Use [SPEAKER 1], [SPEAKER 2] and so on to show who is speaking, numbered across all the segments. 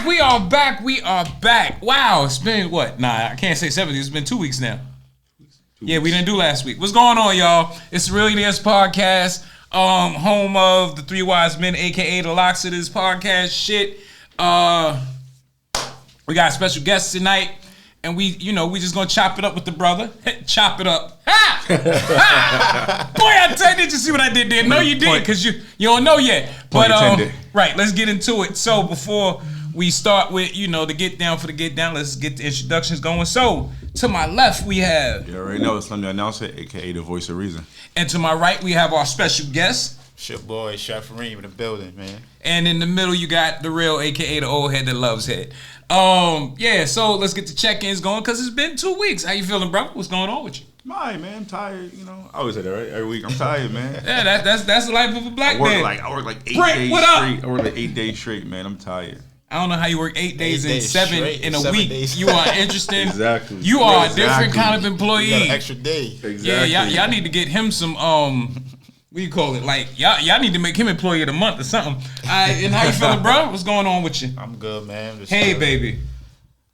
[SPEAKER 1] We are back. Wow, it's been what? Nah, I can't say 70. It's been 2 weeks now. Yeah, we didn't do last week. What's going on, y'all? It's the Reallionaires podcast, home of the Three Wise Men, aka the locks of this podcast shit. We got special guests tonight, and we just gonna chop it up with the brother. Chop it up. Ha! Ha! Boy, I tell you, did you see what I did there? No, you didn't, because you don't know yet. But right, let's get into it. So before we start with, the get down for the get down, let's get the introductions going. So to my left we have,
[SPEAKER 2] you already know, it's Sunday Announcer, aka the voice of reason. And
[SPEAKER 1] to my right we have our special guest.
[SPEAKER 3] It's your boy Chef Reem in the building, man.
[SPEAKER 1] And in the middle you got the real, aka the old head that loves head. So let's get the check-ins going because it's been 2 weeks. How you feeling, bro? What's going on with you?
[SPEAKER 2] Man, I'm tired. I always say that, right? Every week, I'm tired, man.
[SPEAKER 1] Yeah, that's the life of a black man.
[SPEAKER 2] I work like 8 days straight. I work like 8 days straight, man. I'm tired.
[SPEAKER 1] I don't know how you work 8 days and seven in a week.
[SPEAKER 3] Days.
[SPEAKER 1] You are interesting.
[SPEAKER 2] Exactly.
[SPEAKER 1] You are a different kind of employee.
[SPEAKER 3] You got an extra day.
[SPEAKER 2] Exactly.
[SPEAKER 1] Yeah, y'all need to get him some what do you call it? Like y'all need to make him employee of the month or something. And how you feeling, bro? What's going on with you?
[SPEAKER 3] I'm good, man.
[SPEAKER 1] Baby.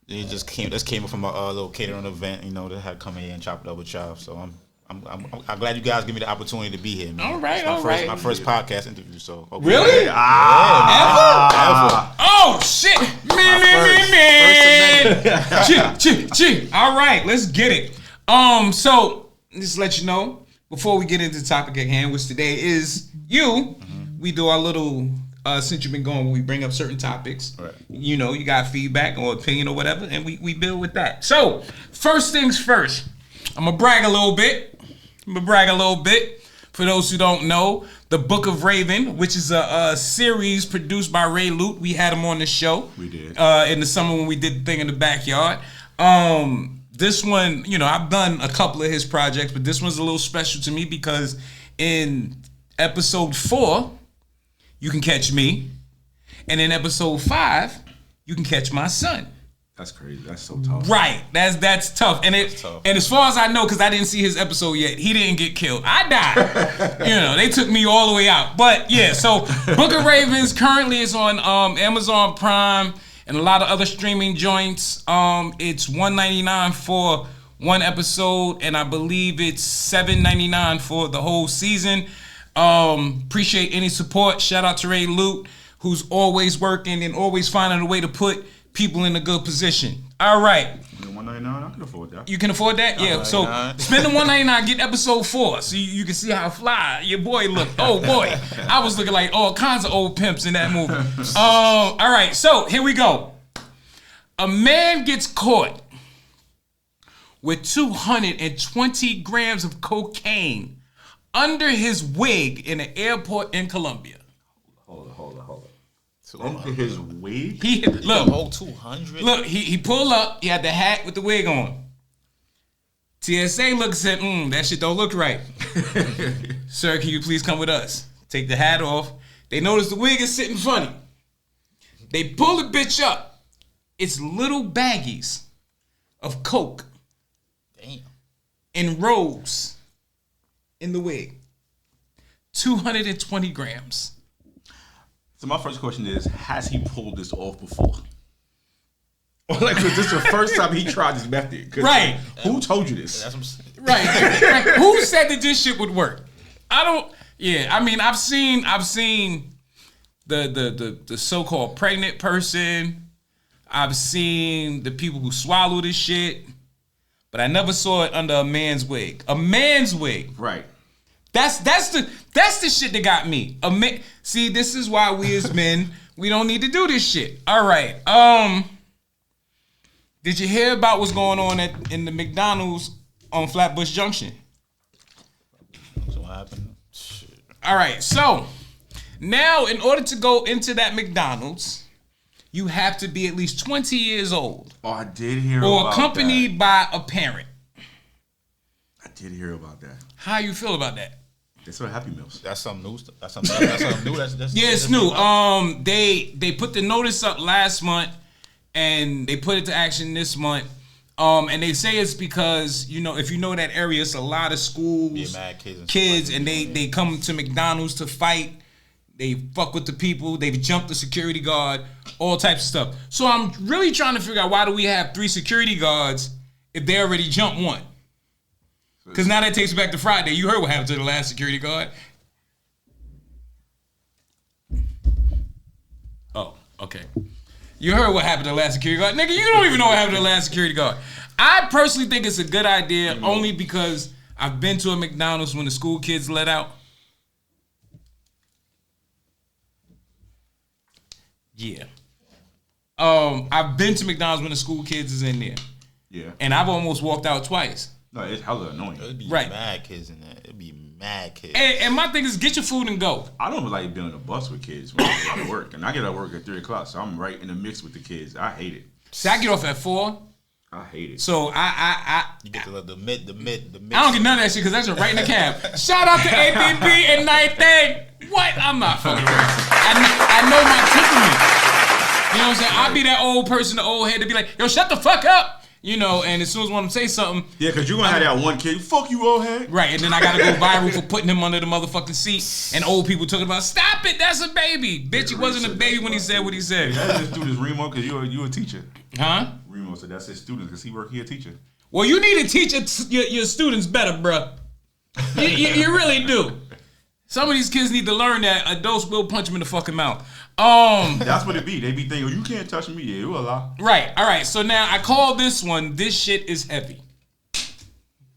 [SPEAKER 3] It just came up from a little catering event, that had come in here and chop it up with y'all. So I'm glad you guys give me the opportunity to be here, man.
[SPEAKER 1] All right,
[SPEAKER 3] it's my first podcast interview. So okay.
[SPEAKER 1] Really?
[SPEAKER 3] Ever?
[SPEAKER 1] Oh shit! Me. All right, let's get it. So just let you know before we get into the topic at hand, which today is you. Mm-hmm. We do our little. Since you've been going, we bring up certain topics. Right. You got feedback or opinion or whatever, and we build with that. So, first things first, I'm going to brag a little bit. For those who don't know, The Book of Raven, which is a series produced by Ray Lute. We had him on the show.
[SPEAKER 2] We did.
[SPEAKER 1] In the summer when we did the thing in the backyard. This one, I've done a couple of his projects, but this one's a little special to me because in episode 4, you can catch me, and in episode 5, you can catch my son.
[SPEAKER 2] That's crazy. That's so tough.
[SPEAKER 1] Right. That's tough. And
[SPEAKER 3] tough.
[SPEAKER 1] And as far as I know, because I didn't see his episode yet, he didn't get killed. I died. They took me all the way out. But yeah, so Book of Ravens currently is on Amazon Prime and a lot of other streaming joints. It's $1.99 for one episode, and I believe it's $7.99 for the whole season. Appreciate any support. Shout out to Ray Lute, who's always working and always finding a way to put people in a good position. All right.
[SPEAKER 2] $1.99, I can afford that.
[SPEAKER 1] You can afford that? Yeah. So spend the $1.99, get episode 4, so you can see how fly your boy looked. Oh boy, I was looking like all kinds of old pimps in that movie. All right. So here we go. A man gets caught with 220 grams of cocaine under his wig in an airport in Colombia.
[SPEAKER 2] Hold on. Under his wig?
[SPEAKER 1] Look,
[SPEAKER 3] whole 200.
[SPEAKER 1] Look, he pulled up. He had the hat with the wig on. TSA looked and said, that shit don't look right. Sir, can you please come with us? Take the hat off. They notice the wig is sitting funny. They pull the bitch up. It's little baggies of coke.
[SPEAKER 3] Damn.
[SPEAKER 1] In rows. In the wig. 220 grams.
[SPEAKER 2] So my first question is, has he pulled this off before? Or was this the first time he tried this method?
[SPEAKER 1] Right.
[SPEAKER 2] Who told you this?
[SPEAKER 1] Right. Who said that this shit would work? I've seen the so-called pregnant person. I've seen the people who swallow this shit. But I never saw it under a man's wig. A man's wig.
[SPEAKER 2] Right.
[SPEAKER 1] That's the shit that got me. See, this is why we as men, we don't need to do this shit. All right. Did you hear about what's going on in the McDonald's on Flatbush Junction?
[SPEAKER 3] So what happened? Shit.
[SPEAKER 1] All right. So now, in order to go into that McDonald's, you have to be at least 20 years old.
[SPEAKER 2] Oh, I did hear about that.
[SPEAKER 1] Or accompanied by a parent.
[SPEAKER 2] I did hear about that.
[SPEAKER 1] How you feel about that?
[SPEAKER 2] That's what Happy Meals.
[SPEAKER 3] That's something new. That's something new.
[SPEAKER 1] Yeah, it's new. They put the notice up last month, and they put it to action this month. And they say it's because, if you know that area, it's a lot of schools,
[SPEAKER 3] mad kids
[SPEAKER 1] and they come to McDonald's to fight They fuck with the people. They've jumped the security guard. All types of stuff. So I'm really trying to figure out, why do we have 3 security guards if they already jumped one? Because now that takes me back to Friday. You heard what happened to the last security guard. Oh, okay. You heard what happened to the last security guard. Nigga, you don't even know what happened to the last security guard. I personally think it's a good idea only because I've been to a McDonald's when the school kids let out. Yeah. I've been to McDonald's when the school kids is in there.
[SPEAKER 2] Yeah.
[SPEAKER 1] And I've almost walked out twice.
[SPEAKER 2] No, it's hella annoying.
[SPEAKER 3] It'd be
[SPEAKER 1] Right.
[SPEAKER 3] mad kids in there. It'd be mad kids.
[SPEAKER 1] And my thing is, get your food and go.
[SPEAKER 2] I don't like being on a bus with kids when I get out of work. And I get out of work at 3 o'clock, so I'm right in the mix with the kids. I hate it.
[SPEAKER 1] See, I get off at 4.
[SPEAKER 2] I hate it.
[SPEAKER 1] So
[SPEAKER 3] You get the mid.
[SPEAKER 1] I don't get none of that shit because that's just right in the cab. Shout out to APP and Ninth Egg. What? I'm not fucking around. I know my temperament. You know what I'm saying? I'll be that old person, the old head to be like, yo, shut the fuck up. You know, and as soon as one of them say something.
[SPEAKER 2] Yeah, because you're going to have that one kid, fuck you, old head.
[SPEAKER 1] Right, and then I got to go viral for putting him under the motherfucking seat. And old people talking about, stop it, that's a baby. Bitch, he wasn't a baby when he said what he said.
[SPEAKER 2] That's his students, Remo, because you're a teacher.
[SPEAKER 1] Huh?
[SPEAKER 2] Remo said that's his student because he a teacher.
[SPEAKER 1] Well, you need to teach your students better, bruh. You really do. Some of these kids need to learn that adults will punch them in the fucking mouth.
[SPEAKER 2] That's what it be. They be thinking, you can't touch me. Yeah, you a lie.
[SPEAKER 1] Right. All right. So now I call this one, this shit is heavy.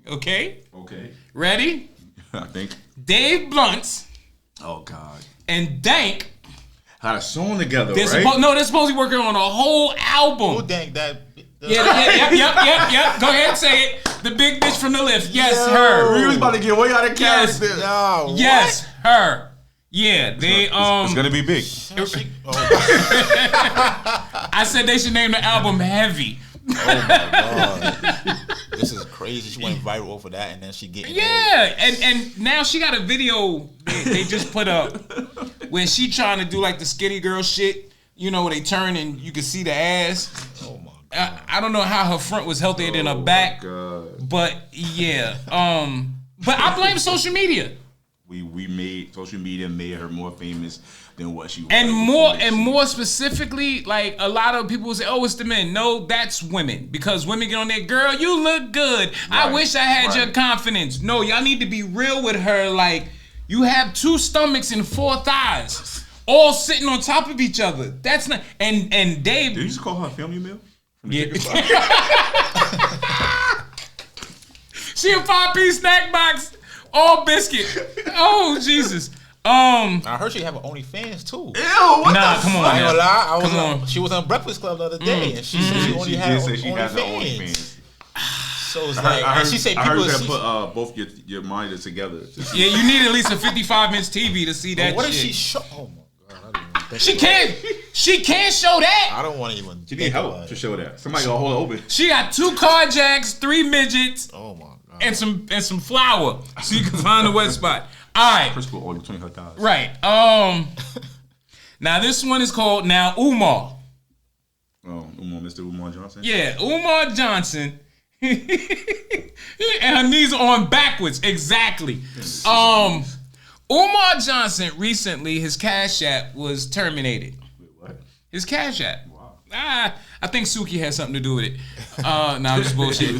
[SPEAKER 1] Okay?
[SPEAKER 2] Okay.
[SPEAKER 1] Ready?
[SPEAKER 2] I think.
[SPEAKER 1] Dave Blunt
[SPEAKER 2] Oh, God.
[SPEAKER 1] and Dank.
[SPEAKER 2] Had a song together,
[SPEAKER 1] They're
[SPEAKER 2] right?
[SPEAKER 1] they're supposed to be working on a whole album.
[SPEAKER 3] Who dang that?
[SPEAKER 1] Yep. Go ahead, say it. The big bitch from the lift. Yes, her.
[SPEAKER 2] We was about to get way out of
[SPEAKER 1] Yes.
[SPEAKER 2] character.
[SPEAKER 3] No.
[SPEAKER 1] Yes, her. Yeah, they
[SPEAKER 2] It's gonna be big.
[SPEAKER 1] I said they should name the album Heavy.
[SPEAKER 3] Oh my god. This is crazy. She went viral over that and then she getting
[SPEAKER 1] Yeah, and now she got a video they just put up where she trying to do like the skinny girl shit, you know, where they turn and you can see the ass.
[SPEAKER 3] Oh my god.
[SPEAKER 1] I don't know how her front was healthier than her back, but yeah. But I blame social media.
[SPEAKER 2] We made social media made her more famous than what she was.
[SPEAKER 1] And more specifically, like a lot of people say, "Oh, it's the men." No, that's women, because women get on there, girl, you look good. I wish I had your confidence. No, y'all need to be real with her. Like, you have 2 stomachs and 4 thighs, all sitting on top of each other. That's not. And Dave.
[SPEAKER 2] Did you just call her a family meal?
[SPEAKER 1] Yeah. She a 5-piece snack box, all biscuit. Oh Jesus.
[SPEAKER 3] I heard she have an OnlyFans too.
[SPEAKER 2] Ew, what
[SPEAKER 1] Nah, come on.
[SPEAKER 3] I ain't gonna lie.
[SPEAKER 1] Come on.
[SPEAKER 3] She was on Breakfast Club the other day, and she said she only had
[SPEAKER 2] say she has an
[SPEAKER 3] OnlyFans.
[SPEAKER 2] OnlyFans.
[SPEAKER 3] So it's like,
[SPEAKER 2] I heard,
[SPEAKER 3] and she said
[SPEAKER 2] I heard
[SPEAKER 3] people.
[SPEAKER 2] you gotta put both your monitors together.
[SPEAKER 1] Yeah, you need at least a 55-inch TV to see that.
[SPEAKER 3] What
[SPEAKER 1] shit.
[SPEAKER 3] did she show? Oh my god, I didn't even think
[SPEAKER 1] She
[SPEAKER 3] about
[SPEAKER 1] can't. She can't show that.
[SPEAKER 3] I don't want to even.
[SPEAKER 2] She need help to show that. Somebody gonna hold it open.
[SPEAKER 1] She got 2 car jacks, 3 midgets,
[SPEAKER 3] Oh my god.
[SPEAKER 1] and some flour, so you can find the wet spot. All right,
[SPEAKER 2] Chris will order between her thighs.
[SPEAKER 1] right. Now this one is called Umar.
[SPEAKER 2] Oh, Mr. Umar Johnson.
[SPEAKER 1] Yeah, Umar Johnson. And her knees are on backwards. Exactly. Umar Johnson recently, his Cash App was terminated.
[SPEAKER 2] Wait, what?
[SPEAKER 1] His Cash App.
[SPEAKER 2] Wow.
[SPEAKER 1] I think Suki had something to do with it. I'm just bullshit.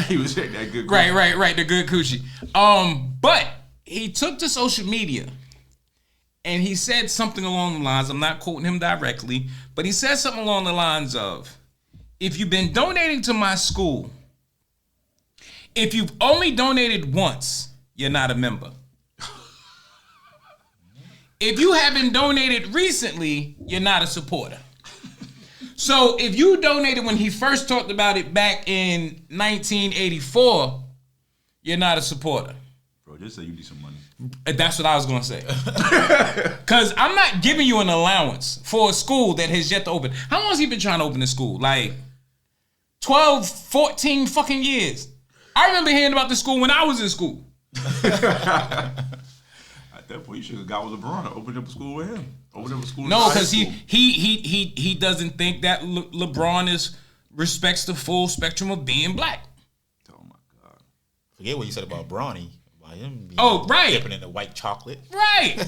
[SPEAKER 2] He was hitting that good.
[SPEAKER 1] Right. The good coochie. But he took to social media and he said something along the lines, I'm not quoting him directly, but he said something along the lines of, if you've been donating to my school, if you've only donated once, you're not a member. If you haven't donated recently, you're not a supporter. So if you donated when he first talked about it back in 1984, you're not a supporter.
[SPEAKER 2] Bro, just say you need some money.
[SPEAKER 1] That's what I was going to say. Because I'm not giving you an allowance for a school that has yet to open. How long has he been trying to open the school? Like 12, 14 fucking years. I remember hearing about the school when I was in school.
[SPEAKER 2] At that point, you should have got with LeBron and opened up a school with him. Opened up a school.
[SPEAKER 1] No, because he doesn't think that LeBron respects the full spectrum of being black.
[SPEAKER 2] Oh my God.
[SPEAKER 3] Forget what you said about Bronny. About him being
[SPEAKER 1] Oh, right.
[SPEAKER 3] dipping in the white chocolate.
[SPEAKER 1] Right.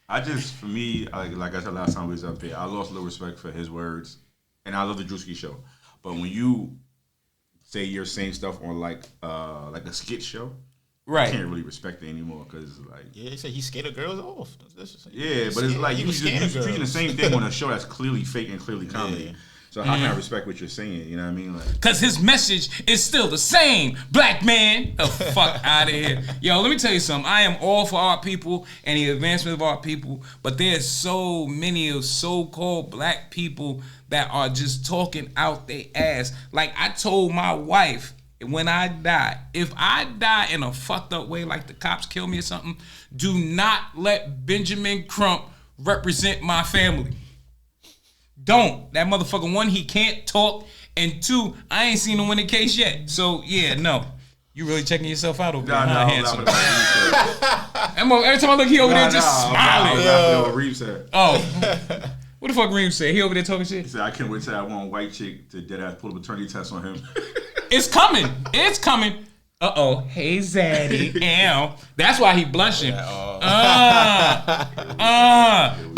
[SPEAKER 2] For me, like I said last time we was up there, I lost a little respect for his words, and I love the Drewski show. But when you say you're saying stuff on like a skit show,
[SPEAKER 1] right?
[SPEAKER 2] I can't really respect it anymore because
[SPEAKER 3] he said he scared girls off.
[SPEAKER 2] Yeah, but it's like you preaching the same thing on a show that's clearly fake and clearly comedy. Yeah. So how can I respect what you're saying? You know what I mean?
[SPEAKER 1] Because his message is still the same. Black man, the fuck out of here. Yo, let me tell you something. I am all for our people and the advancement of our people, but there's so many of so-called black people that are just talking out their ass. Like I told my wife, when I die, if I die in a fucked up way, like the cops kill me or something, do not let Benjamin Crump represent my family. Don't. That motherfucker, one, he can't talk, and two, I ain't seen him win a case yet. So, yeah, no. You really checking yourself out over there, handsome? Every time I look, he over there just smiling.
[SPEAKER 2] What Reem said.
[SPEAKER 1] Oh. What the fuck Reem said? He over there talking shit?
[SPEAKER 2] He said, I can't wait till I want a white chick to dead ass pull a paternity test on him.
[SPEAKER 1] It's coming. It's coming. Uh-oh. Hey, Zaddy. Ow. That's why he blushing. All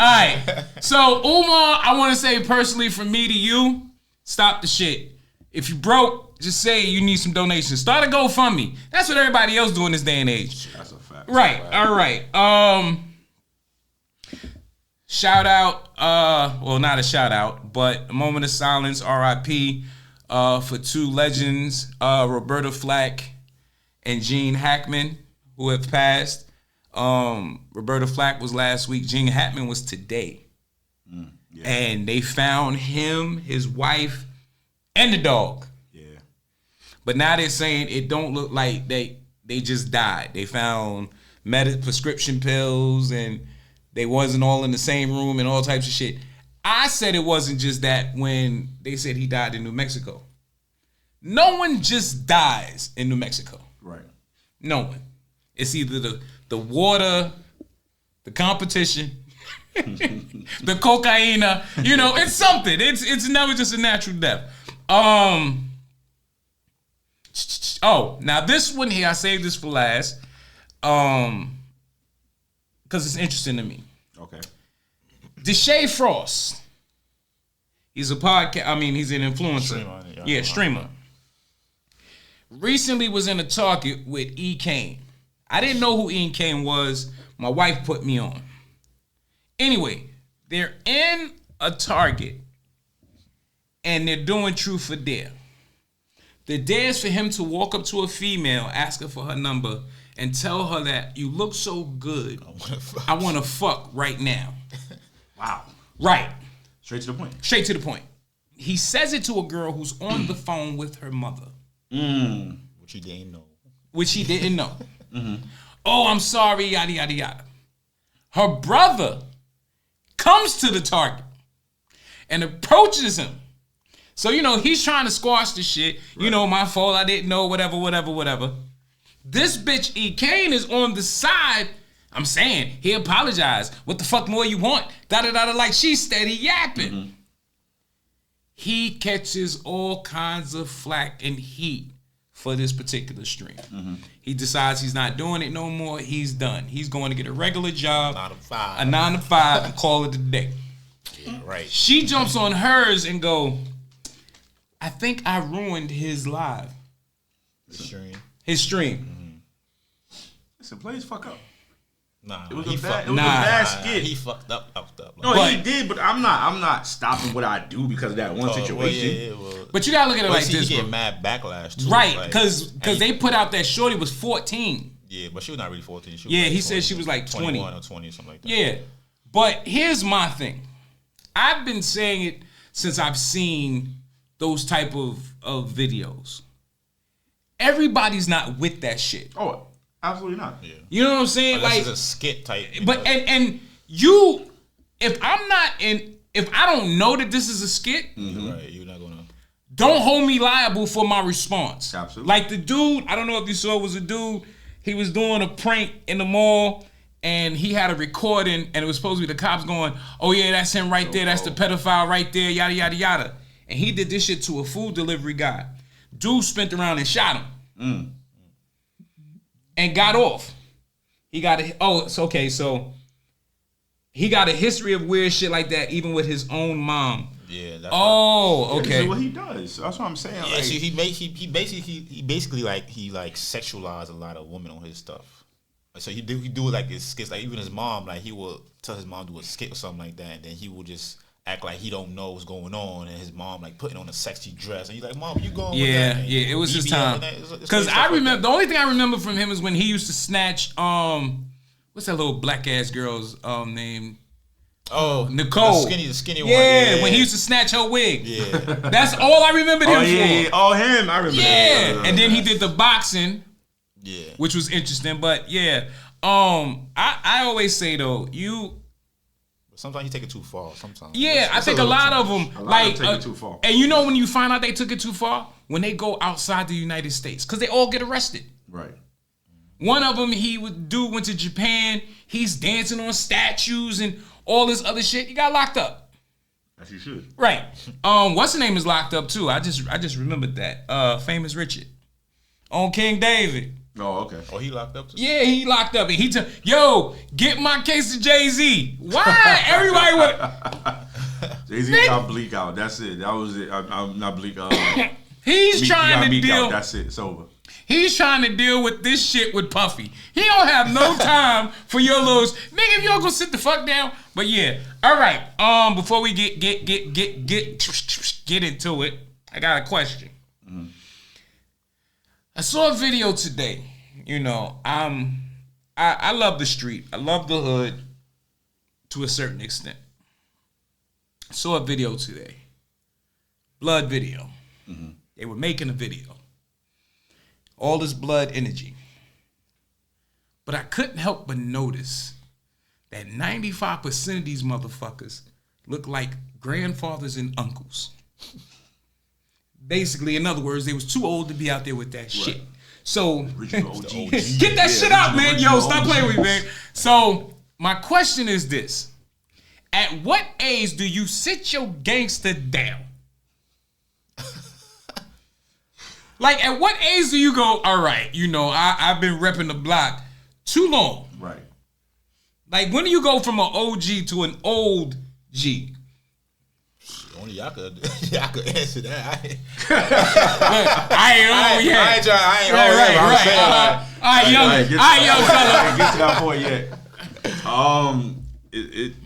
[SPEAKER 1] right. So, Umar, I want to say personally from me to you, stop the shit. If you broke, just say you need some donations. Start a GoFundMe. That's what everybody else doing this day and age.
[SPEAKER 2] That's a fact.
[SPEAKER 1] Right. All right. Shout out, well, not a shout out, but a moment of silence, RIP, for two legends, Roberta Flack and Gene Hackman, who have passed. Roberta Flack was last week. Gene Hackman was today. Yeah. And they found him, his wife, and the dog. Yeah. But now they're saying it don't look like they just died. They found prescription pills and they wasn't all in the same room and all types of shit. I said it wasn't just that when they said he died in New Mexico. No one just dies in New Mexico.
[SPEAKER 2] Right.
[SPEAKER 1] No one. It's either the water, the competition, the cocaine. You know, it's something. It's never just a natural death. Oh, now this one here, I saved this for last. Because it's interesting to me.
[SPEAKER 2] Okay.
[SPEAKER 1] Deshae Frost. He's a podcast. I mean, he's an influencer. Streamer, streamer. Recently was in a Target with E. Kane. I didn't know who E. Kane was. My wife put me on. Anyway, they're in a Target and they're doing truth or dare. The dare is for him to walk up to a female, ask her for her number, and tell her that you look so good, I want to fuck right now.
[SPEAKER 2] Wow.
[SPEAKER 1] Right.
[SPEAKER 2] Straight to the point.
[SPEAKER 1] Straight to the point. He says it to a girl who's on the phone with her mother.
[SPEAKER 3] Which he didn't know.
[SPEAKER 1] Mm-hmm. Oh, I'm sorry, yada, yada, yada. Her brother comes to the Target and approaches him. So, you know, he's trying to squash the shit. Right. You know, my fault, I didn't know, whatever. This bitch E. Kane is on the side. I'm saying, he apologized. What the fuck more you want? Da-da-da-da, like she's steady yapping. Mm-hmm. He catches all kinds of flack and heat for this particular stream. Mm-hmm. He decides he's not doing it no more. He's done. He's going to get a regular job.
[SPEAKER 3] 9 to 5.
[SPEAKER 1] A 9 to 5 and call it a day.
[SPEAKER 3] Yeah, right.
[SPEAKER 1] She jumps on hers and go, I think I ruined his live. His stream.
[SPEAKER 2] Mm-hmm. Listen, please fuck up.
[SPEAKER 3] Nah,
[SPEAKER 2] it was a bad skit.
[SPEAKER 3] He fucked up.
[SPEAKER 2] No, he did, but I'm not stopping what I do because of that one situation.
[SPEAKER 3] Well,
[SPEAKER 1] but you gotta look at it like this,
[SPEAKER 3] he
[SPEAKER 1] bro.
[SPEAKER 3] get mad backlash too.
[SPEAKER 1] Right, because they put out that shorty was 14.
[SPEAKER 3] Yeah, but she was not really 14. She was
[SPEAKER 1] he
[SPEAKER 3] 20,
[SPEAKER 1] said she was like 20.
[SPEAKER 3] 21 or 20, something like that.
[SPEAKER 1] Yeah, but here's my thing. I've been saying it since I've seen those type of videos. Everybody's not with that shit.
[SPEAKER 2] Oh, absolutely not. Yeah.
[SPEAKER 1] You know what I'm saying?
[SPEAKER 3] Unless it's a skit type.
[SPEAKER 1] But and you, if I don't know that this is a skit,
[SPEAKER 3] mm-hmm. Right, you're not gonna.
[SPEAKER 1] Don't hold me liable for my response.
[SPEAKER 2] Absolutely.
[SPEAKER 1] Like the dude, I don't know if you saw, it was a dude. He was doing a prank in the mall, and he had a recording, and it was supposed to be the cops going, "Oh yeah, that's him right there. That's the pedophile right there." Yada yada yada. And he did this shit to a food delivery guy. Dude spent around and shot him. And got off. He got it. Oh, it's okay. So he got a history of weird shit like that, even with his own mom.
[SPEAKER 3] Yeah. That's
[SPEAKER 1] okay.
[SPEAKER 2] This is what he does. That's what I'm saying.
[SPEAKER 3] Yeah,
[SPEAKER 2] like,
[SPEAKER 3] see, he basically sexualized a lot of women on his stuff. So he do like his skits. Like even his mom, like he will tell his mom to do a skit or something like that, and then he will just act like he don't know what's going on, and his mom like putting on a sexy dress, and he's like, "Mom, you going?"
[SPEAKER 1] Yeah,
[SPEAKER 3] with that?
[SPEAKER 1] yeah, it was his
[SPEAKER 3] BBL
[SPEAKER 1] time. Because I remember the only thing I remember from him is when he used to snatch what's that little black ass girl's name?
[SPEAKER 3] Oh,
[SPEAKER 1] Nicole.
[SPEAKER 3] The skinny one.
[SPEAKER 1] Yeah, when he used to snatch her wig.
[SPEAKER 3] Yeah.
[SPEAKER 1] That's all I remembered him for.
[SPEAKER 2] Yeah. Oh, him. I remember.
[SPEAKER 1] Yeah, and then he did the boxing.
[SPEAKER 3] Yeah.
[SPEAKER 1] Which was interesting, but yeah. I always say though,
[SPEAKER 3] sometimes you take it too far. Sometimes.
[SPEAKER 1] Yeah, I think a lot of them
[SPEAKER 2] take it too far.
[SPEAKER 1] And you know when you find out they took it too far? When they go outside the United States. Because they all get arrested.
[SPEAKER 2] Right.
[SPEAKER 1] One of them, went to Japan. He's dancing on statues and all this other shit. He got locked up.
[SPEAKER 2] As you should.
[SPEAKER 1] Right. What's the name is locked up too. I just remembered that. Famous Richard. On King David.
[SPEAKER 2] Oh, okay.
[SPEAKER 3] Oh, he locked up too?
[SPEAKER 1] Yeah, he locked up. And he yo, get my case to Jay-Z. Why? Everybody would.
[SPEAKER 2] Jay-Z got Bleak out. That's it. That was it. I'm not Bleak.
[SPEAKER 1] He's trying to deal.
[SPEAKER 2] Out. That's it. It's over.
[SPEAKER 1] He's trying to deal with this shit with Puffy. He don't have no time for your little nigga. If y'all gonna sit the fuck down. But yeah, all right. Before we get into it, I got a question. Mm-hmm. I saw a video today. You know, I love the street. I love the hood to a certain extent. I saw a video today. Blood video. Mm-hmm. They were making a video. All this blood energy. But I couldn't help but notice that 95% of these motherfuckers look like grandfathers and uncles. Basically, in other words, they was too old to be out there with that shit. So, get that shit out, man. Yo, stop playing with me, man. So, my question is this. At what age do you sit your gangster down? Like, at what age do you go, all right, you know, I've been repping the block too long.
[SPEAKER 2] Right.
[SPEAKER 1] Like, when do you go from an OG to an old G?
[SPEAKER 3] Only y'all could answer that.
[SPEAKER 1] I ain't old yet. All right, young fella.
[SPEAKER 2] I ain't get to that point yet.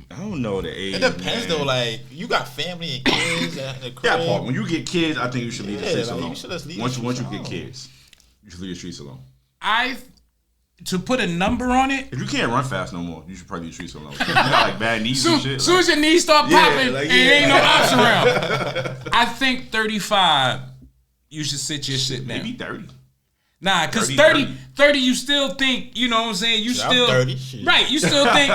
[SPEAKER 2] I don't know the age.
[SPEAKER 3] It depends though. Like you got family and kids and the crib.
[SPEAKER 2] That part. When you get kids, I think you should leave the streets alone. Once you
[SPEAKER 3] get
[SPEAKER 2] kids, you should leave the streets alone.
[SPEAKER 1] To put a number on it.
[SPEAKER 2] If you can't run fast no more, you should probably leave the streets alone. You got like bad knees and shit.
[SPEAKER 1] As soon as your knees start popping, and ain't no ops around. I think 35, you should sit your shit down.
[SPEAKER 2] Maybe 30.
[SPEAKER 1] Nah, because 30, you still think, you know what I'm saying? You still
[SPEAKER 3] 30, shit.
[SPEAKER 1] Right, you still think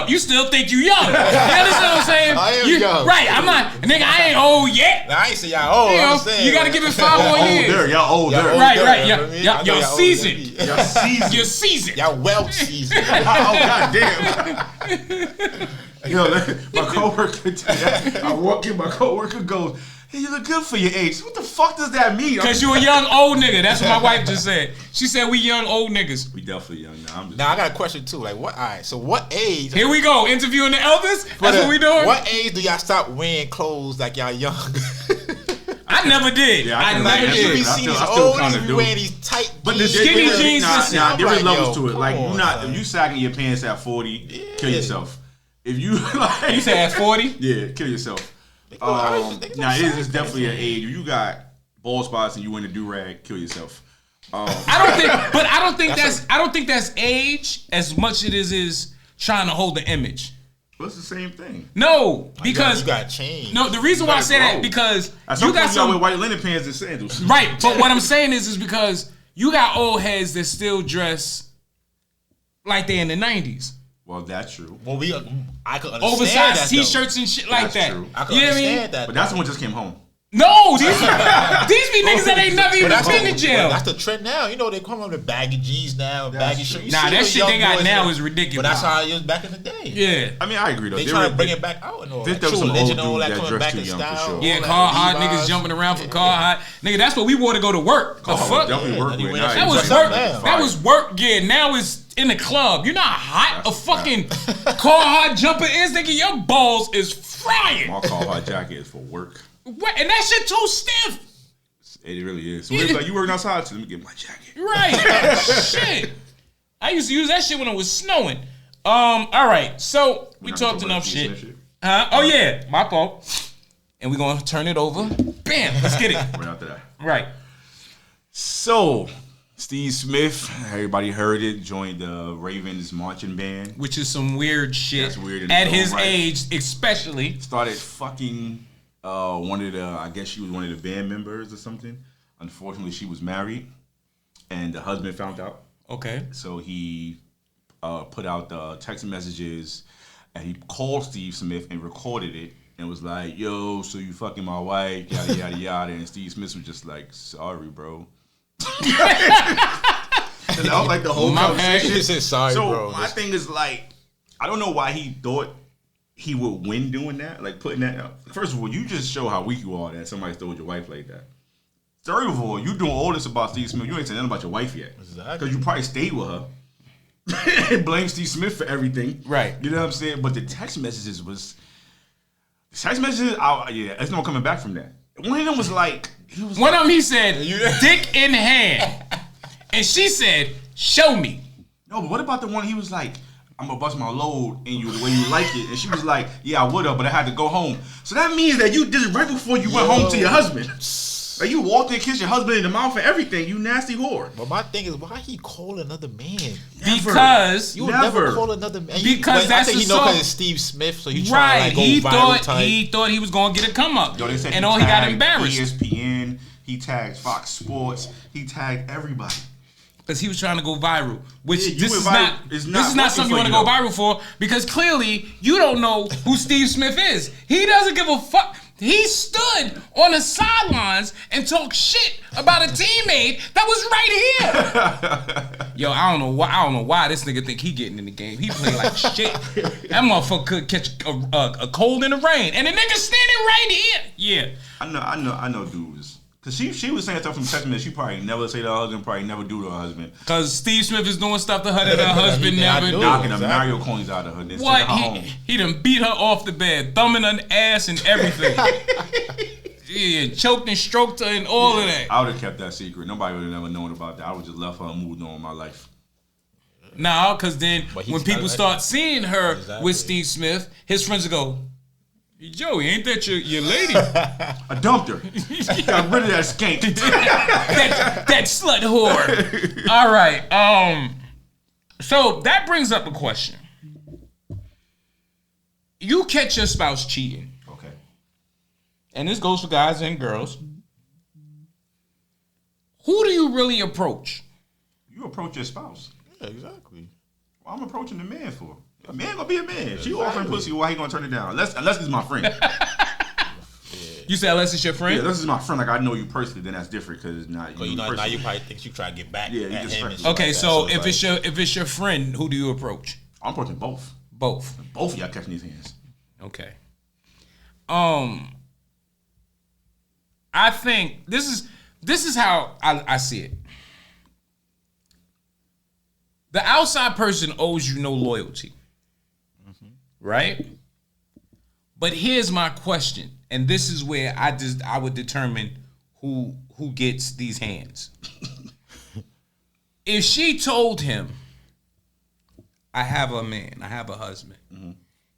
[SPEAKER 1] you still think you young. You understand what I'm saying?
[SPEAKER 3] I am young.
[SPEAKER 1] Right, I'm not nigga, I ain't old yet.
[SPEAKER 3] Nah, I ain't say y'all old.
[SPEAKER 1] You know,
[SPEAKER 3] I'm saying,
[SPEAKER 1] you gotta give it 5 more years.
[SPEAKER 2] Y'all older.
[SPEAKER 1] Right. Y'all seasoned.
[SPEAKER 2] Y'all seasoned.
[SPEAKER 1] You're seasoned.
[SPEAKER 3] Y'all well seasoned.
[SPEAKER 2] Oh god damn. Yo, my coworker today, I walk in, my coworker goes, "Hey, you look good for your age." What the fuck does that mean?
[SPEAKER 1] Because you a young old nigga. That's what my wife just said. She said we young old niggas.
[SPEAKER 2] We definitely young now.
[SPEAKER 3] Now I got a question too. Like what? All right. So what age?
[SPEAKER 1] Here we go. Interviewing the elders. That's what we doing.
[SPEAKER 3] What age do y'all stop wearing clothes like y'all young?
[SPEAKER 1] I never did.
[SPEAKER 2] Yeah,
[SPEAKER 1] I never did.
[SPEAKER 3] You be seeing these old niggas wearing these tight jeans.
[SPEAKER 1] Skinny jeans.
[SPEAKER 2] There is levels to it. Like you not if you sagging your pants at 40, kill yourself. If you like,
[SPEAKER 1] you say at 40,
[SPEAKER 2] yeah, kill yourself. Now it is definitely an age. If you got bald spots and you in a do-rag, kill yourself.
[SPEAKER 1] I don't think that's age as much it is trying to hold the image.
[SPEAKER 2] Well, it's the same thing.
[SPEAKER 1] No, because
[SPEAKER 3] you got change.
[SPEAKER 1] No, the reason why I say that because
[SPEAKER 2] you got some with white linen pants and sandals.
[SPEAKER 1] Right, but what I'm saying is because you got old heads that still dress like they in the 90s.
[SPEAKER 2] Well, that's true.
[SPEAKER 3] Well, I could understand
[SPEAKER 1] oversized
[SPEAKER 3] that,
[SPEAKER 1] t-shirts and shit like that.
[SPEAKER 3] True. I could understand that.
[SPEAKER 2] But that's the one just came home.
[SPEAKER 1] No, these be niggas that ain't never even been to jail.
[SPEAKER 3] That's the trend now. You know they come up with baggy jeans now, baggy shirts.
[SPEAKER 1] Nah, that shit they got now is ridiculous.
[SPEAKER 3] But that's how it was back in the day.
[SPEAKER 1] Yeah.
[SPEAKER 2] I mean, I agree though.
[SPEAKER 3] They trying to bring it back out and all that.
[SPEAKER 2] There was some old dudes that
[SPEAKER 3] coming back
[SPEAKER 2] dressed
[SPEAKER 3] in
[SPEAKER 2] too young for
[SPEAKER 3] style.
[SPEAKER 2] sure.
[SPEAKER 1] Yeah, Carhartt niggas jumping around for Carhartt. Nigga, that's what we wore to go to work. The fuck?
[SPEAKER 2] Definitely work with.
[SPEAKER 1] That was work. That was work. Yeah, now it's in the club. You know how hot a fucking Carhartt jumper is, nigga? Your balls is frying.
[SPEAKER 2] My Carhartt jacket is for work.
[SPEAKER 1] What? And that shit too stiff.
[SPEAKER 2] It really is. So it's like, you working outside, so let me get my jacket.
[SPEAKER 1] Right. Shit. I used to use that shit when it was snowing. All right. So we talked enough shit. Huh? Oh yeah, my fault. And we're gonna turn it over. Bam. Let's get it.
[SPEAKER 2] Right after that.
[SPEAKER 1] Right.
[SPEAKER 2] So, Steve Smith, everybody heard it, joined the Ravens marching band.
[SPEAKER 1] Which is some weird shit.
[SPEAKER 2] That's weird.
[SPEAKER 1] At his age, especially.
[SPEAKER 2] Started fucking one of the, I guess she was one of the band members or something. Unfortunately, she was married, and the husband found out.
[SPEAKER 1] Okay.
[SPEAKER 2] So he put out the text messages, and he called Steve Smith and recorded it, and was like, "Yo, so you fucking my wife, yada yada yada." And Steve Smith was just like, "Sorry, bro." And that was like the whole conversation.
[SPEAKER 3] He said, "Sorry,
[SPEAKER 2] so
[SPEAKER 3] bro."
[SPEAKER 2] My thing is like, I don't know why he thought he would win doing that, like putting that out. First of all, you just show how weak you are that somebody stole your wife like that. Third of all, you doing all this about Steve Smith. You ain't saying nothing about your wife yet.
[SPEAKER 3] Exactly.
[SPEAKER 2] Because you probably stayed with her. And blame Steve Smith for everything.
[SPEAKER 1] Right.
[SPEAKER 2] You know what I'm saying? But the text messages was... it's no coming back from that. One of them was like...
[SPEAKER 1] One of them, he said, dick in hand. And she said, show me.
[SPEAKER 2] No, but what about the one he was like, I'm gonna bust my load in you the way you like it. And she was like, yeah, I would have, but I had to go home. So that means that you did it right before you went home to your husband. Like you walked in and kissed your husband in the mouth and everything. You nasty whore.
[SPEAKER 3] But my thing is, why he call another man?
[SPEAKER 1] Because
[SPEAKER 3] you would never call another man.
[SPEAKER 1] Because that's
[SPEAKER 3] I think
[SPEAKER 1] the
[SPEAKER 3] he know
[SPEAKER 1] song.
[SPEAKER 3] because it's Steve Smith, so he trying to like go viral type.
[SPEAKER 1] He thought he was gonna get a come up,
[SPEAKER 2] Yo, they said
[SPEAKER 1] and all he got embarrassed.
[SPEAKER 2] ESPN, he tagged Fox Sports, he tagged everybody.
[SPEAKER 1] Because he was trying to go viral, which
[SPEAKER 2] Yeah,
[SPEAKER 1] this is not something you want to go viral for. Because clearly you don't know who Steve Smith is. He doesn't give a fuck. He stood on the sidelines and talked shit about a teammate that was right here. Yo, I don't know why this nigga think he getting in the game. He play like shit. That motherfucker could catch a cold in the rain, and the nigga standing right here. Yeah,
[SPEAKER 2] I know dudes. Cause she was saying stuff from text that she probably never say to her husband, probably never do to her husband.
[SPEAKER 1] Cause Steve Smith is doing stuff to her that her husband never do.
[SPEAKER 2] Knocking the Mario coins out of her. Then
[SPEAKER 1] What?
[SPEAKER 2] Her home.
[SPEAKER 1] He done beat her off the bed, thumbing her ass and everything. Yeah, choked and stroked her and all of that.
[SPEAKER 2] I would have kept that secret. Nobody would have never known about that. I would just left her and moved on with my life.
[SPEAKER 1] Nah, cause then when people start seeing her with Steve Smith, his friends will go, Joey, ain't that your lady?
[SPEAKER 2] I dumped her. Got rid of that skank.
[SPEAKER 1] that slut whore. All right. So that brings up a question. You catch your spouse cheating.
[SPEAKER 2] Okay.
[SPEAKER 1] And this goes for guys and girls. Who do you really approach?
[SPEAKER 2] You approach your spouse.
[SPEAKER 3] Yeah, exactly.
[SPEAKER 2] Well, I'm approaching the man for. A man gonna be a man. She offering pussy, why he gonna turn it down? Unless he's my friend.
[SPEAKER 1] You say unless it's your friend?
[SPEAKER 2] Yeah, unless it's my friend. Like I know you personally, then that's different because it's not you.
[SPEAKER 3] Now you probably think you try to get back.
[SPEAKER 2] Yeah, you
[SPEAKER 3] at
[SPEAKER 2] just
[SPEAKER 3] him
[SPEAKER 2] friends.
[SPEAKER 1] Okay, so if it's your friend, who do you approach?
[SPEAKER 2] I'm approaching both.
[SPEAKER 1] Both.
[SPEAKER 2] Both of y'all catching these hands.
[SPEAKER 1] Okay. I think this is how I see it. The outside person owes you no loyalty. Right? But here's my question, and this is where I would determine who gets these hands. If she told him, I have a man, I have a husband,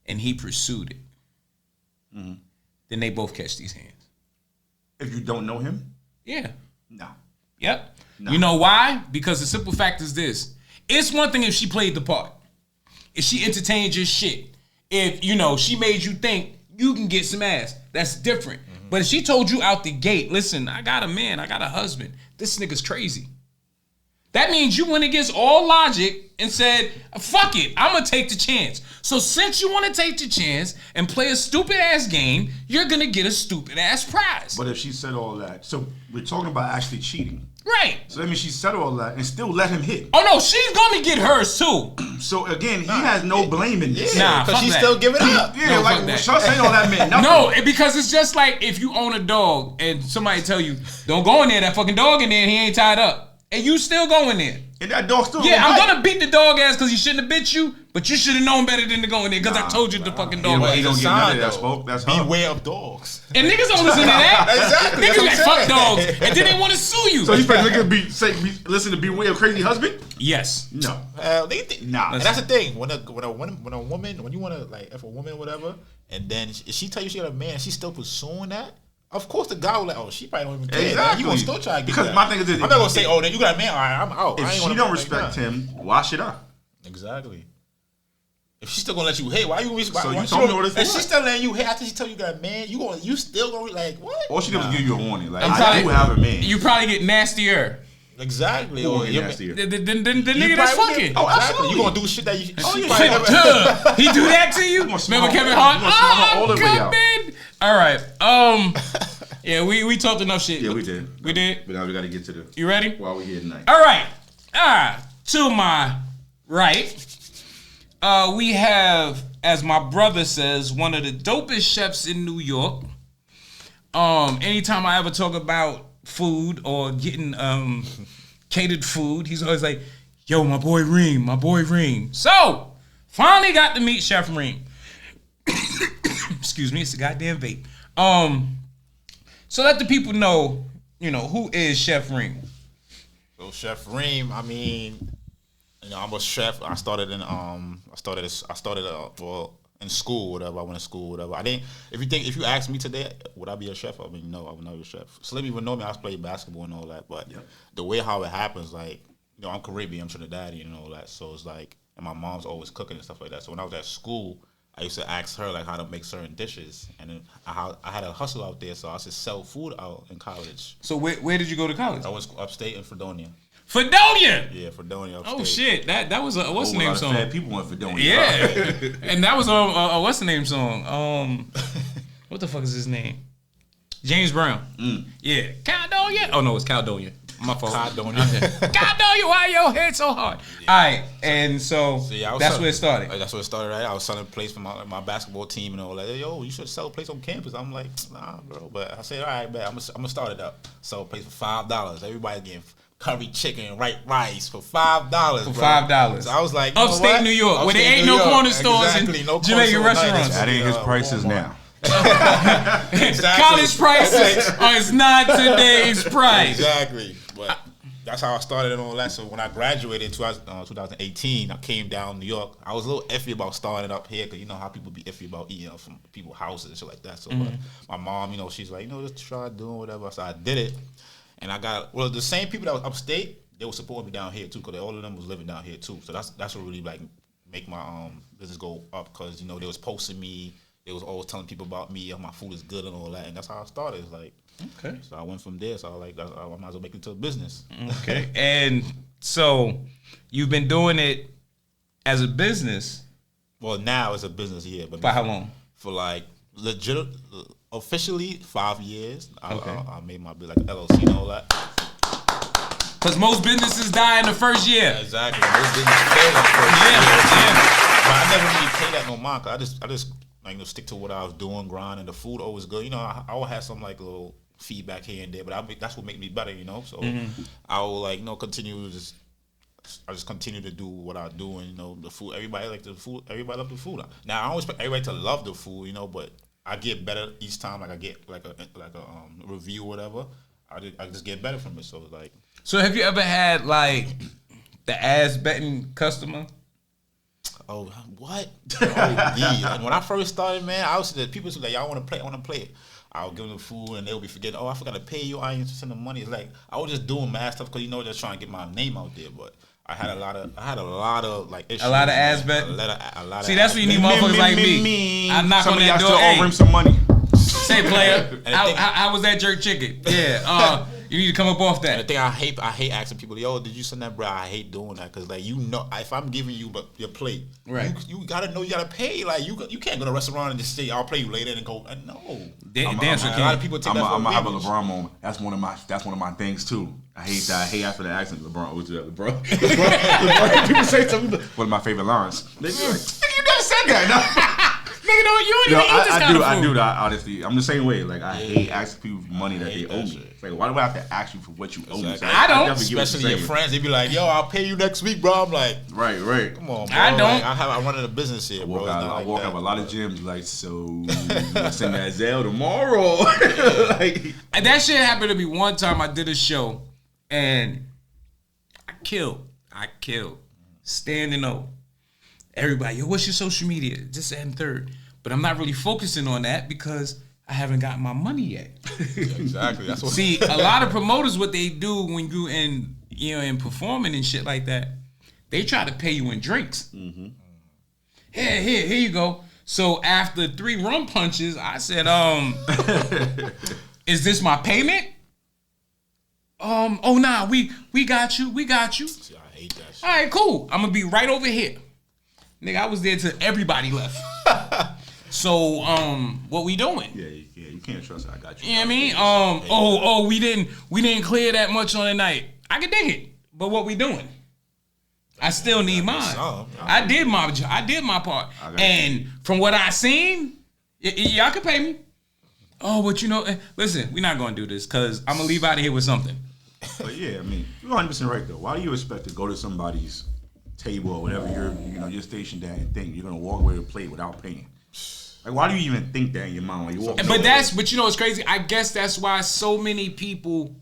[SPEAKER 1] and he pursued it, then they both catch these hands.
[SPEAKER 2] If you don't know him?
[SPEAKER 1] Yeah.
[SPEAKER 2] No.
[SPEAKER 1] Yep.
[SPEAKER 2] No.
[SPEAKER 1] You know why? Because the simple fact is this. It's one thing if she played the part. If she entertained your shit. If, she made you think you can get some ass. That's different. But if she told you out the gate, listen, I got a man, I got a husband. This nigga's crazy. That means you went against all logic and said, fuck it, I'm going to take the chance. So since you want to take the chance and play a stupid ass game, you're going to get a stupid ass prize.
[SPEAKER 2] But if she said all that, so we're talking about actually cheating.
[SPEAKER 1] Right.
[SPEAKER 2] So that means she said all that and still let him hit.
[SPEAKER 1] Oh no, she's going to get hers too.
[SPEAKER 2] So again, he has no blame in this.
[SPEAKER 1] Nah,
[SPEAKER 3] because she's still giving up.
[SPEAKER 2] Yeah,
[SPEAKER 1] No,
[SPEAKER 2] like she'll say all that meant nothing.
[SPEAKER 1] No, because it's just like if you own a dog and somebody tell you, don't go in there, that fucking dog in there, and he ain't tied up. and you still going there.
[SPEAKER 2] And that dog still
[SPEAKER 1] Yeah, I'm
[SPEAKER 2] bite.
[SPEAKER 1] gonna beat the dog ass because he shouldn't have bit you, but you should have known better than to go in there because I told you the fucking dog
[SPEAKER 2] He don't
[SPEAKER 1] ass.
[SPEAKER 2] get none of that smoke. That's her.
[SPEAKER 3] Beware of dogs.
[SPEAKER 1] And niggas don't listen to that.
[SPEAKER 3] Exactly.
[SPEAKER 1] Niggas like
[SPEAKER 3] That's what
[SPEAKER 1] fuck
[SPEAKER 3] I'm
[SPEAKER 1] dogs,
[SPEAKER 3] saying.
[SPEAKER 1] and then they want to sue you.
[SPEAKER 2] So you expect niggas listen to Beware of Crazy Husband?
[SPEAKER 1] Yes.
[SPEAKER 2] No.
[SPEAKER 3] Nah. And that's the thing. When a woman, when you want to like, if a woman or whatever, and then she tell you she got a man, and she's still pursuing that. Of course, the guy will like, oh, she probably don't even care.
[SPEAKER 2] Exactly.
[SPEAKER 3] You gonna still try to get
[SPEAKER 2] because
[SPEAKER 3] that.
[SPEAKER 2] my thing is this,
[SPEAKER 3] I'm not gonna say, oh, then you got a man. All right, I'm out.
[SPEAKER 2] If
[SPEAKER 3] I ain't
[SPEAKER 2] she
[SPEAKER 3] wanna
[SPEAKER 2] don't
[SPEAKER 3] like
[SPEAKER 2] respect
[SPEAKER 3] that.
[SPEAKER 2] him, wash it up.
[SPEAKER 3] Exactly. If she's still gonna let you hit, why you? Why,
[SPEAKER 2] So
[SPEAKER 3] why
[SPEAKER 2] you told me all this for
[SPEAKER 3] If
[SPEAKER 2] what?
[SPEAKER 3] she's still letting you hit after she tell you got a man, you still gonna like what?
[SPEAKER 2] All she did was give you a warning. Like,
[SPEAKER 1] I'm
[SPEAKER 2] I
[SPEAKER 1] probably-
[SPEAKER 2] do have a man.
[SPEAKER 1] You probably get nastier.
[SPEAKER 3] Exactly.
[SPEAKER 2] Who
[SPEAKER 3] Or
[SPEAKER 2] will get
[SPEAKER 3] your-
[SPEAKER 2] nastier?
[SPEAKER 1] The
[SPEAKER 3] you
[SPEAKER 1] nigga that's
[SPEAKER 3] probably
[SPEAKER 1] fucking.
[SPEAKER 3] will.
[SPEAKER 2] Oh,
[SPEAKER 3] Exactly.
[SPEAKER 2] absolutely.
[SPEAKER 3] You gonna do shit that you.
[SPEAKER 2] Oh,
[SPEAKER 3] she
[SPEAKER 2] yeah.
[SPEAKER 3] probably never-
[SPEAKER 1] Duh. He do that to you?
[SPEAKER 2] gonna smell
[SPEAKER 1] Remember Kevin
[SPEAKER 2] all-
[SPEAKER 1] Hart?
[SPEAKER 2] you gonna smell all the way out.
[SPEAKER 1] Coming. All right. Yeah, we talked enough shit.
[SPEAKER 2] Yeah, we did.
[SPEAKER 1] We did?
[SPEAKER 2] But now we got to get to the
[SPEAKER 1] You ready?
[SPEAKER 2] while we here tonight.
[SPEAKER 1] All right. To my right, we have, as my brother says, one of the dopest chefs in New York. Anytime I ever talk about food or getting catered food, he's always like, yo, my boy Reem. So, finally got to meet Chef Reem. Excuse me, it's a goddamn vape. So let the people know, who is Chef Reem.
[SPEAKER 3] So Chef Reem, I mean, I'm a chef. I started in in school, whatever. I went to school, whatever. I didn't. If you ask me today, would I be a chef? I mean, no, I would not be a chef. Slim even know me. I played basketball and all that, but the way how it happens, like, I'm Caribbean, I'm Trinidadian and all that. So it's like, and my mom's always cooking and stuff like that. So when I was at school, I used to ask her like how to make certain dishes, and then I had a hustle out there, so I used to sell food out in college.
[SPEAKER 1] So where did you go to college?
[SPEAKER 3] I was upstate in Fredonia.
[SPEAKER 1] Fredonia.
[SPEAKER 3] Yeah, Fredonia. Upstate.
[SPEAKER 1] Oh shit, that was a what's the name song?
[SPEAKER 2] Fat people went for doing
[SPEAKER 1] Yeah, and that was a what's the name song? What the fuck is his name? James Brown. Yeah, Caledonia. Oh no, it's Caledonia. My fault.
[SPEAKER 3] Caledonia.
[SPEAKER 1] Caledonia, why your head so hard? All right, and so
[SPEAKER 3] Yeah,
[SPEAKER 1] that's where it started.
[SPEAKER 3] That's where it started, right? I was selling plates for my basketball team and all that. Yo, you should sell a place on campus. I'm like, nah, bro. But I said, all right, man, I'm gonna start it up. Sell a place for $5. Everybody getting curry chicken and white rice for $5.
[SPEAKER 1] For $5.
[SPEAKER 3] So I was like, you know
[SPEAKER 1] Upstate
[SPEAKER 3] what?
[SPEAKER 1] New York, where there
[SPEAKER 3] Upstate
[SPEAKER 1] ain't
[SPEAKER 3] New
[SPEAKER 1] no
[SPEAKER 3] York.
[SPEAKER 1] corner stores and
[SPEAKER 3] Exactly, no
[SPEAKER 1] Jamaican
[SPEAKER 3] corner store,
[SPEAKER 1] restaurants.
[SPEAKER 2] That ain't his
[SPEAKER 3] Walmart.
[SPEAKER 2] prices now.
[SPEAKER 3] Exactly.
[SPEAKER 1] College prices is not today's price.
[SPEAKER 3] Exactly. But that's how I started and all that. So when I graduated in 2018, I came down to New York. I was a little iffy about starting up here because you know how people be iffy about eating from people's houses and shit like that. So but my mom, she's like, just try doing whatever. So I did it. And I got, the same people that was upstate, they were supporting me down here too because all of them was living down here too. So that's what really like make my business go up because, they was posting me. They was always telling people about me, my food is good and all that. And that's how I started. It's like,
[SPEAKER 1] Okay.
[SPEAKER 3] So I went from there. So I was like, I might as well make it into a business.
[SPEAKER 1] Okay. And so you've been doing it as a business
[SPEAKER 3] Well, now it's a business, yeah. But
[SPEAKER 1] for how long?
[SPEAKER 3] For like legit, officially 5 years.
[SPEAKER 1] Okay.
[SPEAKER 3] I made my like LLC and all that.
[SPEAKER 1] Because most businesses die in the first year.
[SPEAKER 3] Exactly. Most business fail at first.
[SPEAKER 1] Yeah.
[SPEAKER 3] But I never really paid that no mind. Cause I just like stick to what I was doing, grind, and the food always good. I will have some like little feedback here and there, but that's what make me better. So I will continue to I just continue to do what I do, and the food. Everybody like the food. Everybody love the food. Now I don't expect everybody to love the food, but I get better each time. Like I get like a review or whatever. I just get better from it. So it's like.
[SPEAKER 1] So have you ever had like the ass betting customer?
[SPEAKER 3] Oh, what? Oh, yeah. And when I first started, man, I was people was like, "Y'all want to play? I want to play it." I'll give them the food, and they'll be forgetting. Oh, I forgot to pay you. I ain't send the money. It's like I was just doing mad stuff because just trying to get my name out there. But I had a lot of like issues.
[SPEAKER 1] A lot of ass betting.
[SPEAKER 3] A lot.
[SPEAKER 1] See, that's when you need motherfuckers like me. I knock on
[SPEAKER 2] Some of
[SPEAKER 1] that
[SPEAKER 2] y'all
[SPEAKER 1] door.
[SPEAKER 2] still owe him some money.
[SPEAKER 1] Say, player,
[SPEAKER 3] And
[SPEAKER 1] how was that jerk chicken? Yeah. You need to come up off
[SPEAKER 3] And
[SPEAKER 1] that.
[SPEAKER 3] the thing I hate asking people, yo, did you send that, bro? I hate doing that because if I'm giving you your plate,
[SPEAKER 1] Right.
[SPEAKER 3] You gotta know you gotta pay. Like you can't go to a restaurant and just say I'll pay you later and go. No.
[SPEAKER 1] Dancer
[SPEAKER 3] A lot of people take that for
[SPEAKER 2] I'm gonna have a
[SPEAKER 3] advantage.
[SPEAKER 2] LeBron moment. That's one of my things too. I hate that. I hate after the accent. LeBron always do that. LeBron. People say something. One of my favorite lines. They be like, "Nigga, you never said that." No. Nigga, I do that. Honestly, I'm the same way. Like I hate asking people for money that they owe me. It's like, why do I have to ask you for what you owe me? So
[SPEAKER 1] I don't.
[SPEAKER 3] Especially your friends, they be like, "Yo, I'll pay you next week, bro." I'm like,
[SPEAKER 2] right.
[SPEAKER 3] Come on, bro.
[SPEAKER 1] I don't.
[SPEAKER 3] Like, I'm running a business here, bro.
[SPEAKER 2] I walk out of a lot of gyms like, so send that Zelle tomorrow. Like,
[SPEAKER 1] and that shit happened to me one time. I did a show and I killed. Standing up. Everybody, yo, what's your social media? This and third. But I'm not really focusing on that because I haven't gotten my money yet.
[SPEAKER 3] Exactly. That's what.
[SPEAKER 1] See, a lot of promoters, what they do when you in performing and shit like that, they try to pay you in drinks. Mm-hmm. Here you go. So after 3 rum punches, I said, is this my payment? Oh nah, we got you.
[SPEAKER 3] See, I hate that shit.
[SPEAKER 1] All right, cool. I'm gonna be right over here. Nigga, I was there till everybody left. So, what we doing?
[SPEAKER 2] Yeah, you can't trust it. I got you.
[SPEAKER 1] You know what I mean? We didn't clear that much on the night. I can dig it, but what we doing? I still need mine. I did my part, and from what I seen, y'all can pay me. Oh, but listen, we're not gonna do this because I'm gonna leave out of here with something.
[SPEAKER 2] But yeah, I mean, you're 100% right though. Why do you expect to go to somebody's table or whatever you're stationed at and think you're gonna walk away with a plate without paying? Like, why do you even think that in your mind when you walk?
[SPEAKER 1] But you know what's crazy? I guess that's why so many people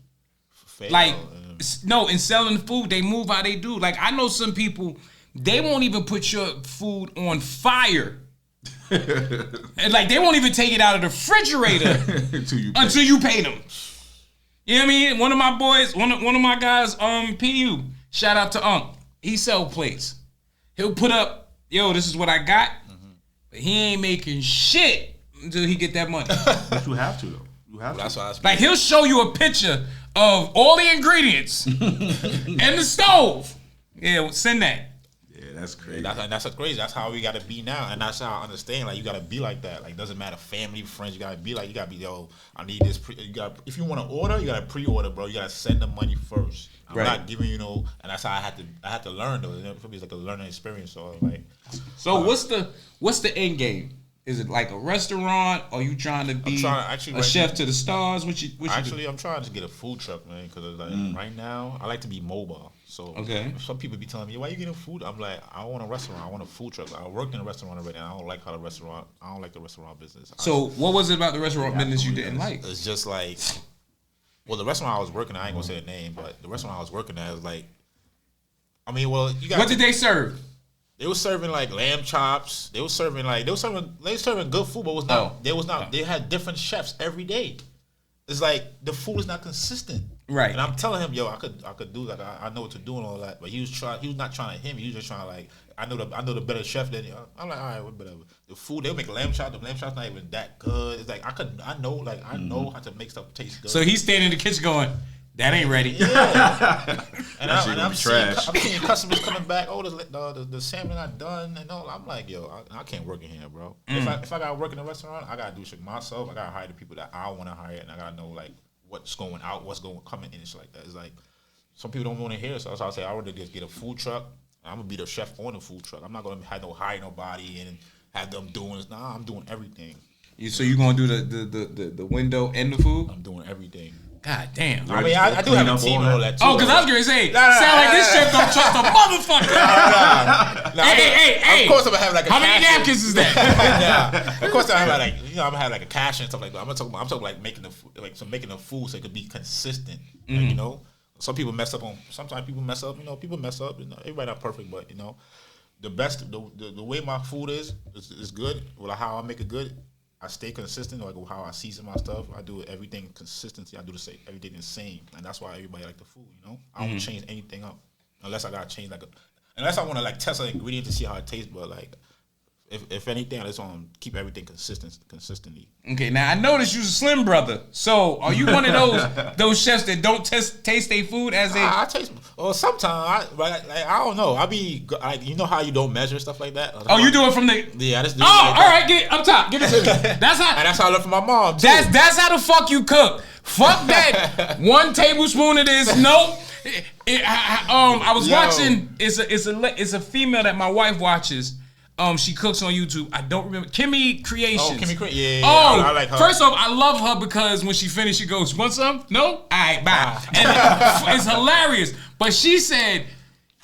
[SPEAKER 1] in selling food, they move how they do. Like, I know some people, they won't even put your food on fire. And like, they won't even take it out of the refrigerator until you pay them. You know what I mean? One of my boys, one of my guys, PU, shout out to Unc. He sell plates. He'll put up, yo, this is what I got, but he ain't making shit until he get that money.
[SPEAKER 2] But you have to though. You have to. That's why
[SPEAKER 1] like, he'll show you a picture of all the ingredients and the stove. Yeah, send that.
[SPEAKER 2] Yeah, that's crazy.
[SPEAKER 3] That's crazy. That's how we gotta be now, and that's how I understand. Like, you gotta be like that. Like, doesn't matter, family, friends. You gotta be like, yo, I need this. If you want to order, you gotta pre-order, bro. You gotta send the money first. I'm not giving and that's how I had to learn though. For me, it's like a learning experience. So like,
[SPEAKER 1] what's the end game? Is it like a restaurant? Or are you trying to be a chef to the stars?
[SPEAKER 3] I'm trying to get a food truck, man. Because like right now, I like to be mobile. So some people be telling me, why you getting food? I'm like, I want a restaurant. I want a food truck. I worked in a restaurant already, and I don't like the restaurant business.
[SPEAKER 1] So what was it about the restaurant business you didn't like?
[SPEAKER 3] It's just like, well, the restaurant I was working at, I ain't gonna say the name, but the restaurant I was working at was like,
[SPEAKER 1] what did they serve?
[SPEAKER 3] They were serving like lamb chops. They were serving good food, but they had different chefs every day. It's like the food is not consistent.
[SPEAKER 1] Right.
[SPEAKER 3] And I'm telling him, yo, I could do like I know what to do and all that. But he was not trying to him. He was just trying to like, I know the better chef than you. I'm like, all right, whatever. The food, they'll make lamb chops. The lamb chops not even that good. It's like I know how to make stuff taste good.
[SPEAKER 1] So he's standing in the kitchen going, that ain't ready.
[SPEAKER 3] Yeah. and I'm seeing customers coming back. Oh, the salmon not done and all. I'm like, yo, I can't work in here, bro. If I gotta work in a restaurant, I gotta do shit myself. I gotta hire the people that I want to hire, and I gotta know like what's going out, what's coming in, and shit like that. It's like some people don't want to hear it, so I say I would just get a food truck. I'm gonna be the chef on the food truck. I'm not gonna hire nobody and have them doing this. Nah, I'm doing everything.
[SPEAKER 1] So you gonna do the window and the food?
[SPEAKER 3] I'm doing everything.
[SPEAKER 1] God damn.
[SPEAKER 3] I mean, I do have a team and all that too.
[SPEAKER 1] Oh, because I was going to say, sound like this chef don't trust a motherfucker. Hey.
[SPEAKER 3] Of course I'm going to have like a
[SPEAKER 1] how many napkins is that?
[SPEAKER 3] Of course I'm going to have like a cash and stuff like that. I'm talking like making the food so it could be consistent. Like, some people mess up sometimes people mess up, people mess up. Everybody not perfect, but, the way my food is good, or how I make it good. I stay consistent, like how I season my stuff. I do everything consistency. I do everything the same, and that's why everybody like the food. I don't change anything up unless I gotta change unless I want to like test an ingredient to see how it tastes. But like, if anything, I just want to keep everything consistently. Okay,
[SPEAKER 1] now I noticed you're a slim brother. So are you one of those chefs that don't taste their food as they?
[SPEAKER 3] I taste. Well, sometimes I don't know. I be like, how you don't measure stuff like that.
[SPEAKER 1] Oh, you do it from the?
[SPEAKER 3] Yeah, I just do.
[SPEAKER 1] Oh, all right, get up top. Give it to me. That's
[SPEAKER 3] how I learned from my mom. Too.
[SPEAKER 1] That's how the fuck you cook. Fuck that 1 tablespoon of this. Nope. I was watching. It's a female that my wife watches. She cooks on YouTube. I don't remember. Kimmy Creations.
[SPEAKER 3] Oh, Kimmy Creations. Yeah.
[SPEAKER 1] Oh,
[SPEAKER 3] I like her.
[SPEAKER 1] First off, I love her because when she finished, she goes, "Want some? No? All right, bye." And it's hilarious. But she said,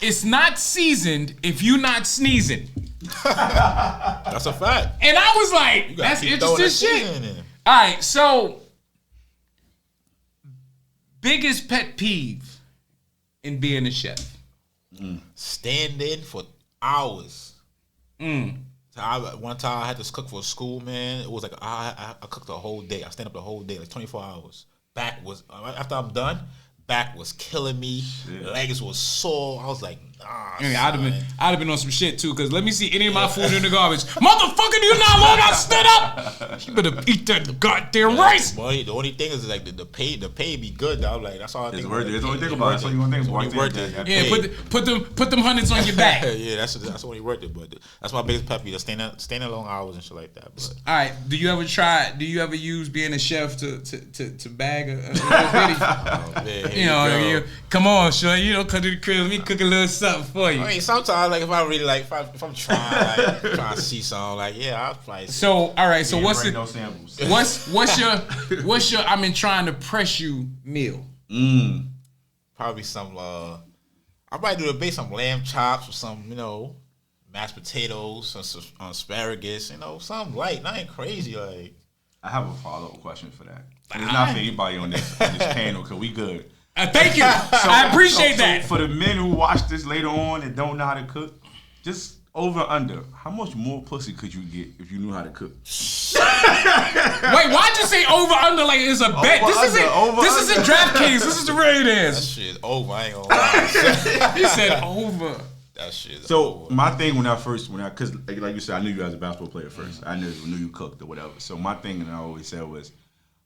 [SPEAKER 1] "It's not seasoned if you're not sneezing."
[SPEAKER 3] That's a fact.
[SPEAKER 1] And I was like, "That's interesting shit." All right, so biggest pet peeve in being a chef.
[SPEAKER 3] Stand in for hours. One time I had to cook for a school, man. It was like I cooked the whole day. I stand up the whole day, like 24 hours. Back was after I'm done. Back was killing me. Shit. Legs was sore. I was like, nah.
[SPEAKER 1] I'd have been on some shit too. Cause let me see any of my food in the garbage. Motherfucker, do you not know I stood up? You better eat that goddamn rice.
[SPEAKER 3] Boy, the only thing is like the pay be good though. Like that's all I think.
[SPEAKER 2] It's the only thing about it. That's all you gonna think about.
[SPEAKER 1] Yeah, put them hundreds on your back.
[SPEAKER 3] Yeah, that's only worth it. But that's my biggest pet peeve. Standing long hours and shit like that. But.
[SPEAKER 1] All right, do you ever use being a chef to bag a little bitty?
[SPEAKER 3] Oh, man,
[SPEAKER 1] you come on, sure. Come to the crib. Let me cook a little something for you.
[SPEAKER 3] I mean, sometimes like if I really like if I'm trying to see something like I'll probably.
[SPEAKER 1] So all right, so what's
[SPEAKER 2] no samples.
[SPEAKER 1] what's your I've been trying to press you meal?
[SPEAKER 3] Probably some. I'll probably do some lamb chops or some mashed potatoes, some asparagus, something light. Nothing crazy like.
[SPEAKER 2] I have a follow-up question for that. It's not for anybody on this panel because we good.
[SPEAKER 1] Thank you. I appreciate that.
[SPEAKER 2] So for the men who watch this later on and don't know how to cook, just over under, how much more pussy could you get if you knew how to cook?
[SPEAKER 1] Wait, why'd you say over under like it's a bet? This isn't DraftKings. This is the Reallionaires.
[SPEAKER 3] That shit over. I ain't gonna lie.
[SPEAKER 1] You said over.
[SPEAKER 3] That shit.
[SPEAKER 2] So my thing because like you said, I knew you as a basketball player first. I knew you cooked or whatever. So my thing that I always said was,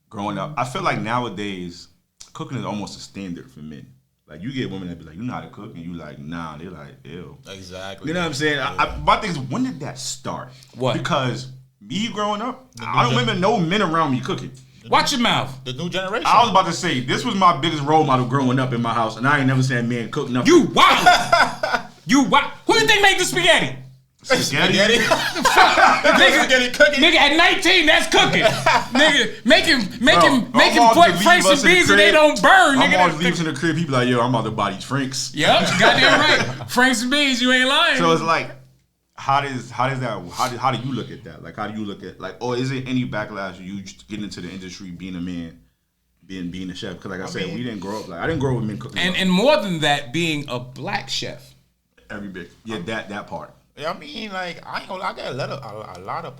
[SPEAKER 2] growing up, I feel like nowadays cooking is almost a standard for men. Like you get women that be like, you know how to cook, and you like, nah. They're like, ew.
[SPEAKER 3] Exactly.
[SPEAKER 2] You know what I'm saying?
[SPEAKER 3] Yeah.
[SPEAKER 2] My thing is, when did that start?
[SPEAKER 1] What?
[SPEAKER 2] Because me growing up, I don't remember no men around me cooking.
[SPEAKER 1] Watch your mouth.
[SPEAKER 3] The new generation.
[SPEAKER 2] I was about to say, this was my biggest role model growing up in my house, and I ain't never seen a man cook nothing.
[SPEAKER 1] You wow. Who do you think made the spaghetti?
[SPEAKER 2] Spaghetti?
[SPEAKER 1] Nigga, at 19, that's cooking. Nigga, making Franks and beans and they don't burn.
[SPEAKER 2] I'm
[SPEAKER 1] nigga.
[SPEAKER 2] always leaves in the crib. He be like, yo, I'm about to buy these Franks.
[SPEAKER 1] Yep, goddamn right. Franks and beans, you ain't lying.
[SPEAKER 2] So it's like, how do you look at that? Like, how do you look at or is it any backlash you getting into the industry, being a man, being a chef? Because like I said, we didn't grow up I didn't grow up with men cooking.
[SPEAKER 1] And more than that, being a black chef.
[SPEAKER 2] Every bit, yeah, that part.
[SPEAKER 3] I mean, like I ain't gonna lie, I got a lot of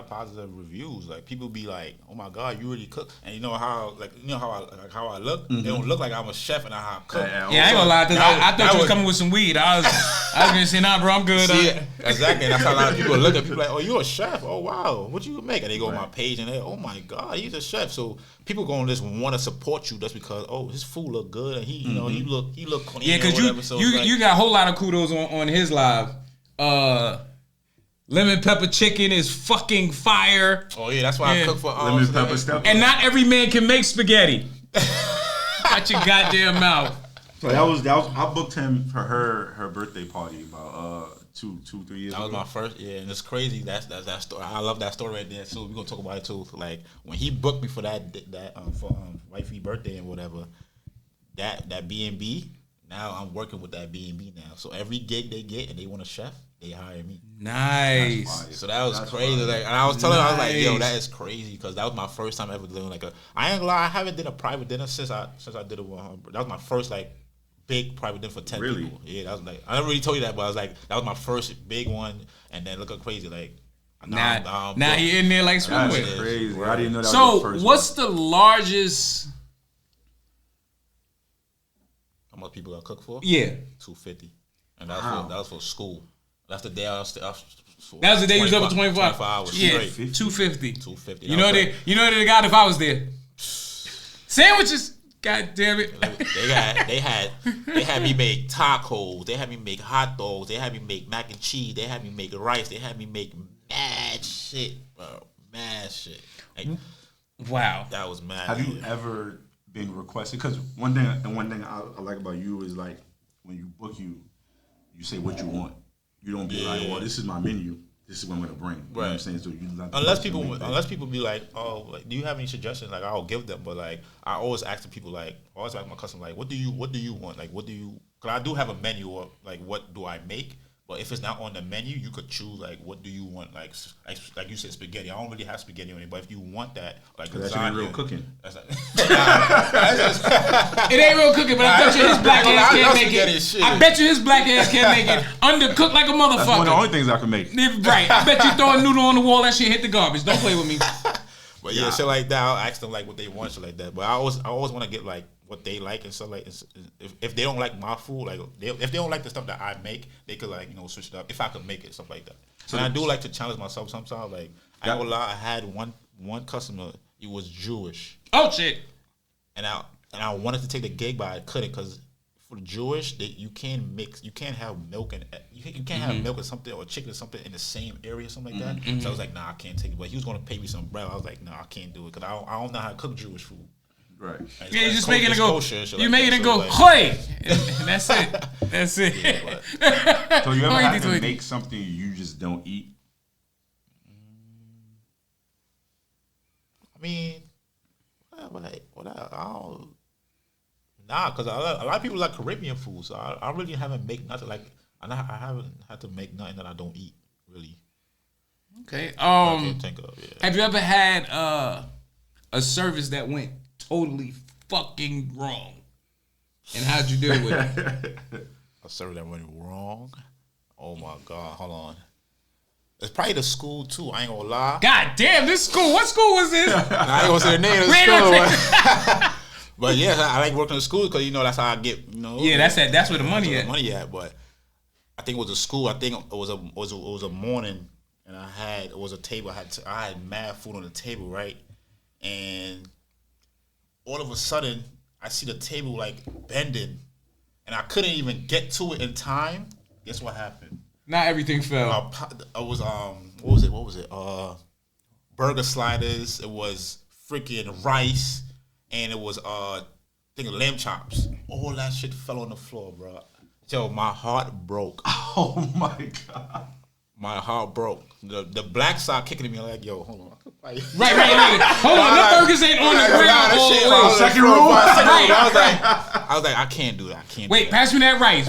[SPEAKER 3] positive reviews. Like people be like, "Oh my God, you really cook," and you know how I look. They don't look like I'm a chef and I cook.
[SPEAKER 1] Yeah, I ain't gonna lie, cause I thought you was coming with some weed. I was gonna say, nah, bro, I'm good.
[SPEAKER 3] See, exactly. And that's how a lot of people look at people like, "Oh, you a chef? Oh wow, what you make?" And they go on my page and they, "Oh my God, he's a chef." So people gonna just want to support you just because his food look good and he look clean.
[SPEAKER 1] Yeah, because you got a whole lot of kudos on his live. Lemon pepper chicken is fucking fire.
[SPEAKER 3] Oh yeah, that's why I cook for
[SPEAKER 2] lemon pepper stuff.
[SPEAKER 1] And not every man can make spaghetti. Got your goddamn mouth.
[SPEAKER 2] So that was I booked him for her birthday party about 2-3 years ago.
[SPEAKER 3] That was my first, and it's crazy. That's that story. I love that story right there. So we're gonna talk about it too. Like when he booked me for that wifey birthday and whatever, that B&B. Now I'm working with that B&B now. So every gig they get and they want a chef, they hire me.
[SPEAKER 1] Nice.
[SPEAKER 3] So that was crazy. Like, and I was telling her, I was like, yo, that is crazy because that was my first time ever doing like I ain't gonna lie, I haven't done a private dinner since I did it with her. That was my first like big private dinner for 10 people. Yeah, that was like I never really told you that, but I was like that was my first big one, and then look crazy like.
[SPEAKER 1] Now he in there like
[SPEAKER 2] That's
[SPEAKER 1] swimming.
[SPEAKER 2] crazy. I didn't know that was
[SPEAKER 1] So
[SPEAKER 2] the first
[SPEAKER 1] what's
[SPEAKER 2] one.
[SPEAKER 1] the largest?
[SPEAKER 3] How much people I cook for?
[SPEAKER 1] Yeah,
[SPEAKER 3] $250, and that was for school. That's the day I was.
[SPEAKER 1] That was the day you was up for 24
[SPEAKER 3] hours.
[SPEAKER 1] Yeah,
[SPEAKER 3] straight.
[SPEAKER 1] $250. You know they got if I was there. Sandwiches. God damn it.
[SPEAKER 3] They had me make tacos. They had me make hot dogs. They had me make mac and cheese. They had me make rice. They had me make mad shit, bro. Mad shit. Like,
[SPEAKER 1] wow.
[SPEAKER 3] That was mad.
[SPEAKER 2] Have you ever been requested? Because one thing I like about you is like when you book you say what you want. You don't be like, well, this is my menu. This is what I'm gonna bring. You know what I'm saying? So you
[SPEAKER 3] unless people be like, oh, like, do you have any suggestions? Like, I'll give them. But like, I always ask the people, like, I always ask my customer, like, what do you want? Like, what do you? Cause I do have a menu of like, what do I make? But if it's not on the menu, you could choose like, what do you want? Like you said, spaghetti. I don't really have spaghetti on it, but if you want that, like,
[SPEAKER 2] that's not real cooking.
[SPEAKER 3] That's like,
[SPEAKER 1] it ain't real cooking, but I bet you his black ass can't make it. I bet you his black ass can't make it undercooked like a motherfucker.
[SPEAKER 2] That's one of the only things I can make.
[SPEAKER 1] Right. I bet you throw a noodle on the wall, that shit hit the garbage. Don't play with me.
[SPEAKER 3] But yeah, shit like that. I'll ask them like what they want, shit like that. But I always want to get like what they like and stuff like. If they don't like my food, like if they don't like the stuff that I make, they could like switch it up. If I could make it, stuff like that. So and I do like to challenge myself sometimes. Like I ain't gonna lie, I had one customer. He was Jewish.
[SPEAKER 1] Oh shit!
[SPEAKER 3] And I wanted to take the gig, but I couldn't because for the Jewish, you can't have milk and you can't have milk or something or chicken or something in the same area or something like that. So I was like, nah, I can't take it. But he was gonna pay me some bread. I was like, nah, I can't do it because I don't know how to cook Jewish food.
[SPEAKER 2] Right.
[SPEAKER 1] Yeah, you're just making it go. You making it go, hey, and that's it. That's it.
[SPEAKER 2] Yeah, so you ever have to make something you just don't eat?
[SPEAKER 3] I mean, I don't. Nah, because a lot of people like Caribbean food, so I really haven't made nothing like. I haven't had to make nothing that I don't eat, really.
[SPEAKER 1] Okay.
[SPEAKER 3] I can't think of,
[SPEAKER 1] Have you ever had a service that went totally fucking wrong? And how'd you deal with it?
[SPEAKER 3] A service that went wrong? Oh my God, hold on. It's probably the school too, I ain't gonna lie.
[SPEAKER 1] God damn, this school. What school was this?
[SPEAKER 3] I ain't gonna say the name of the school. But yeah, I like working in school because that's how I get.
[SPEAKER 1] Yeah, that's where the money at.
[SPEAKER 3] Money at, but I think it was a school. I think it was a morning, and it was a table. I had mad food on the table, right? And all of a sudden, I see the table like bending, and I couldn't even get to it in time. Guess what happened?
[SPEAKER 1] Not everything fell.
[SPEAKER 3] It was what was it? Burger sliders. It was freaking rice. And it was thing of lamb chops. All that shit fell on the floor, bro. Yo, my heart broke.
[SPEAKER 2] Oh my God.
[SPEAKER 3] My heart broke. The black side kicking at me like, yo, hold on.
[SPEAKER 1] Right. Hold on, the burgers ain't on the ground all the way.
[SPEAKER 2] Second row.
[SPEAKER 3] I was like, I can't do that.
[SPEAKER 1] Wait, pass me that rice.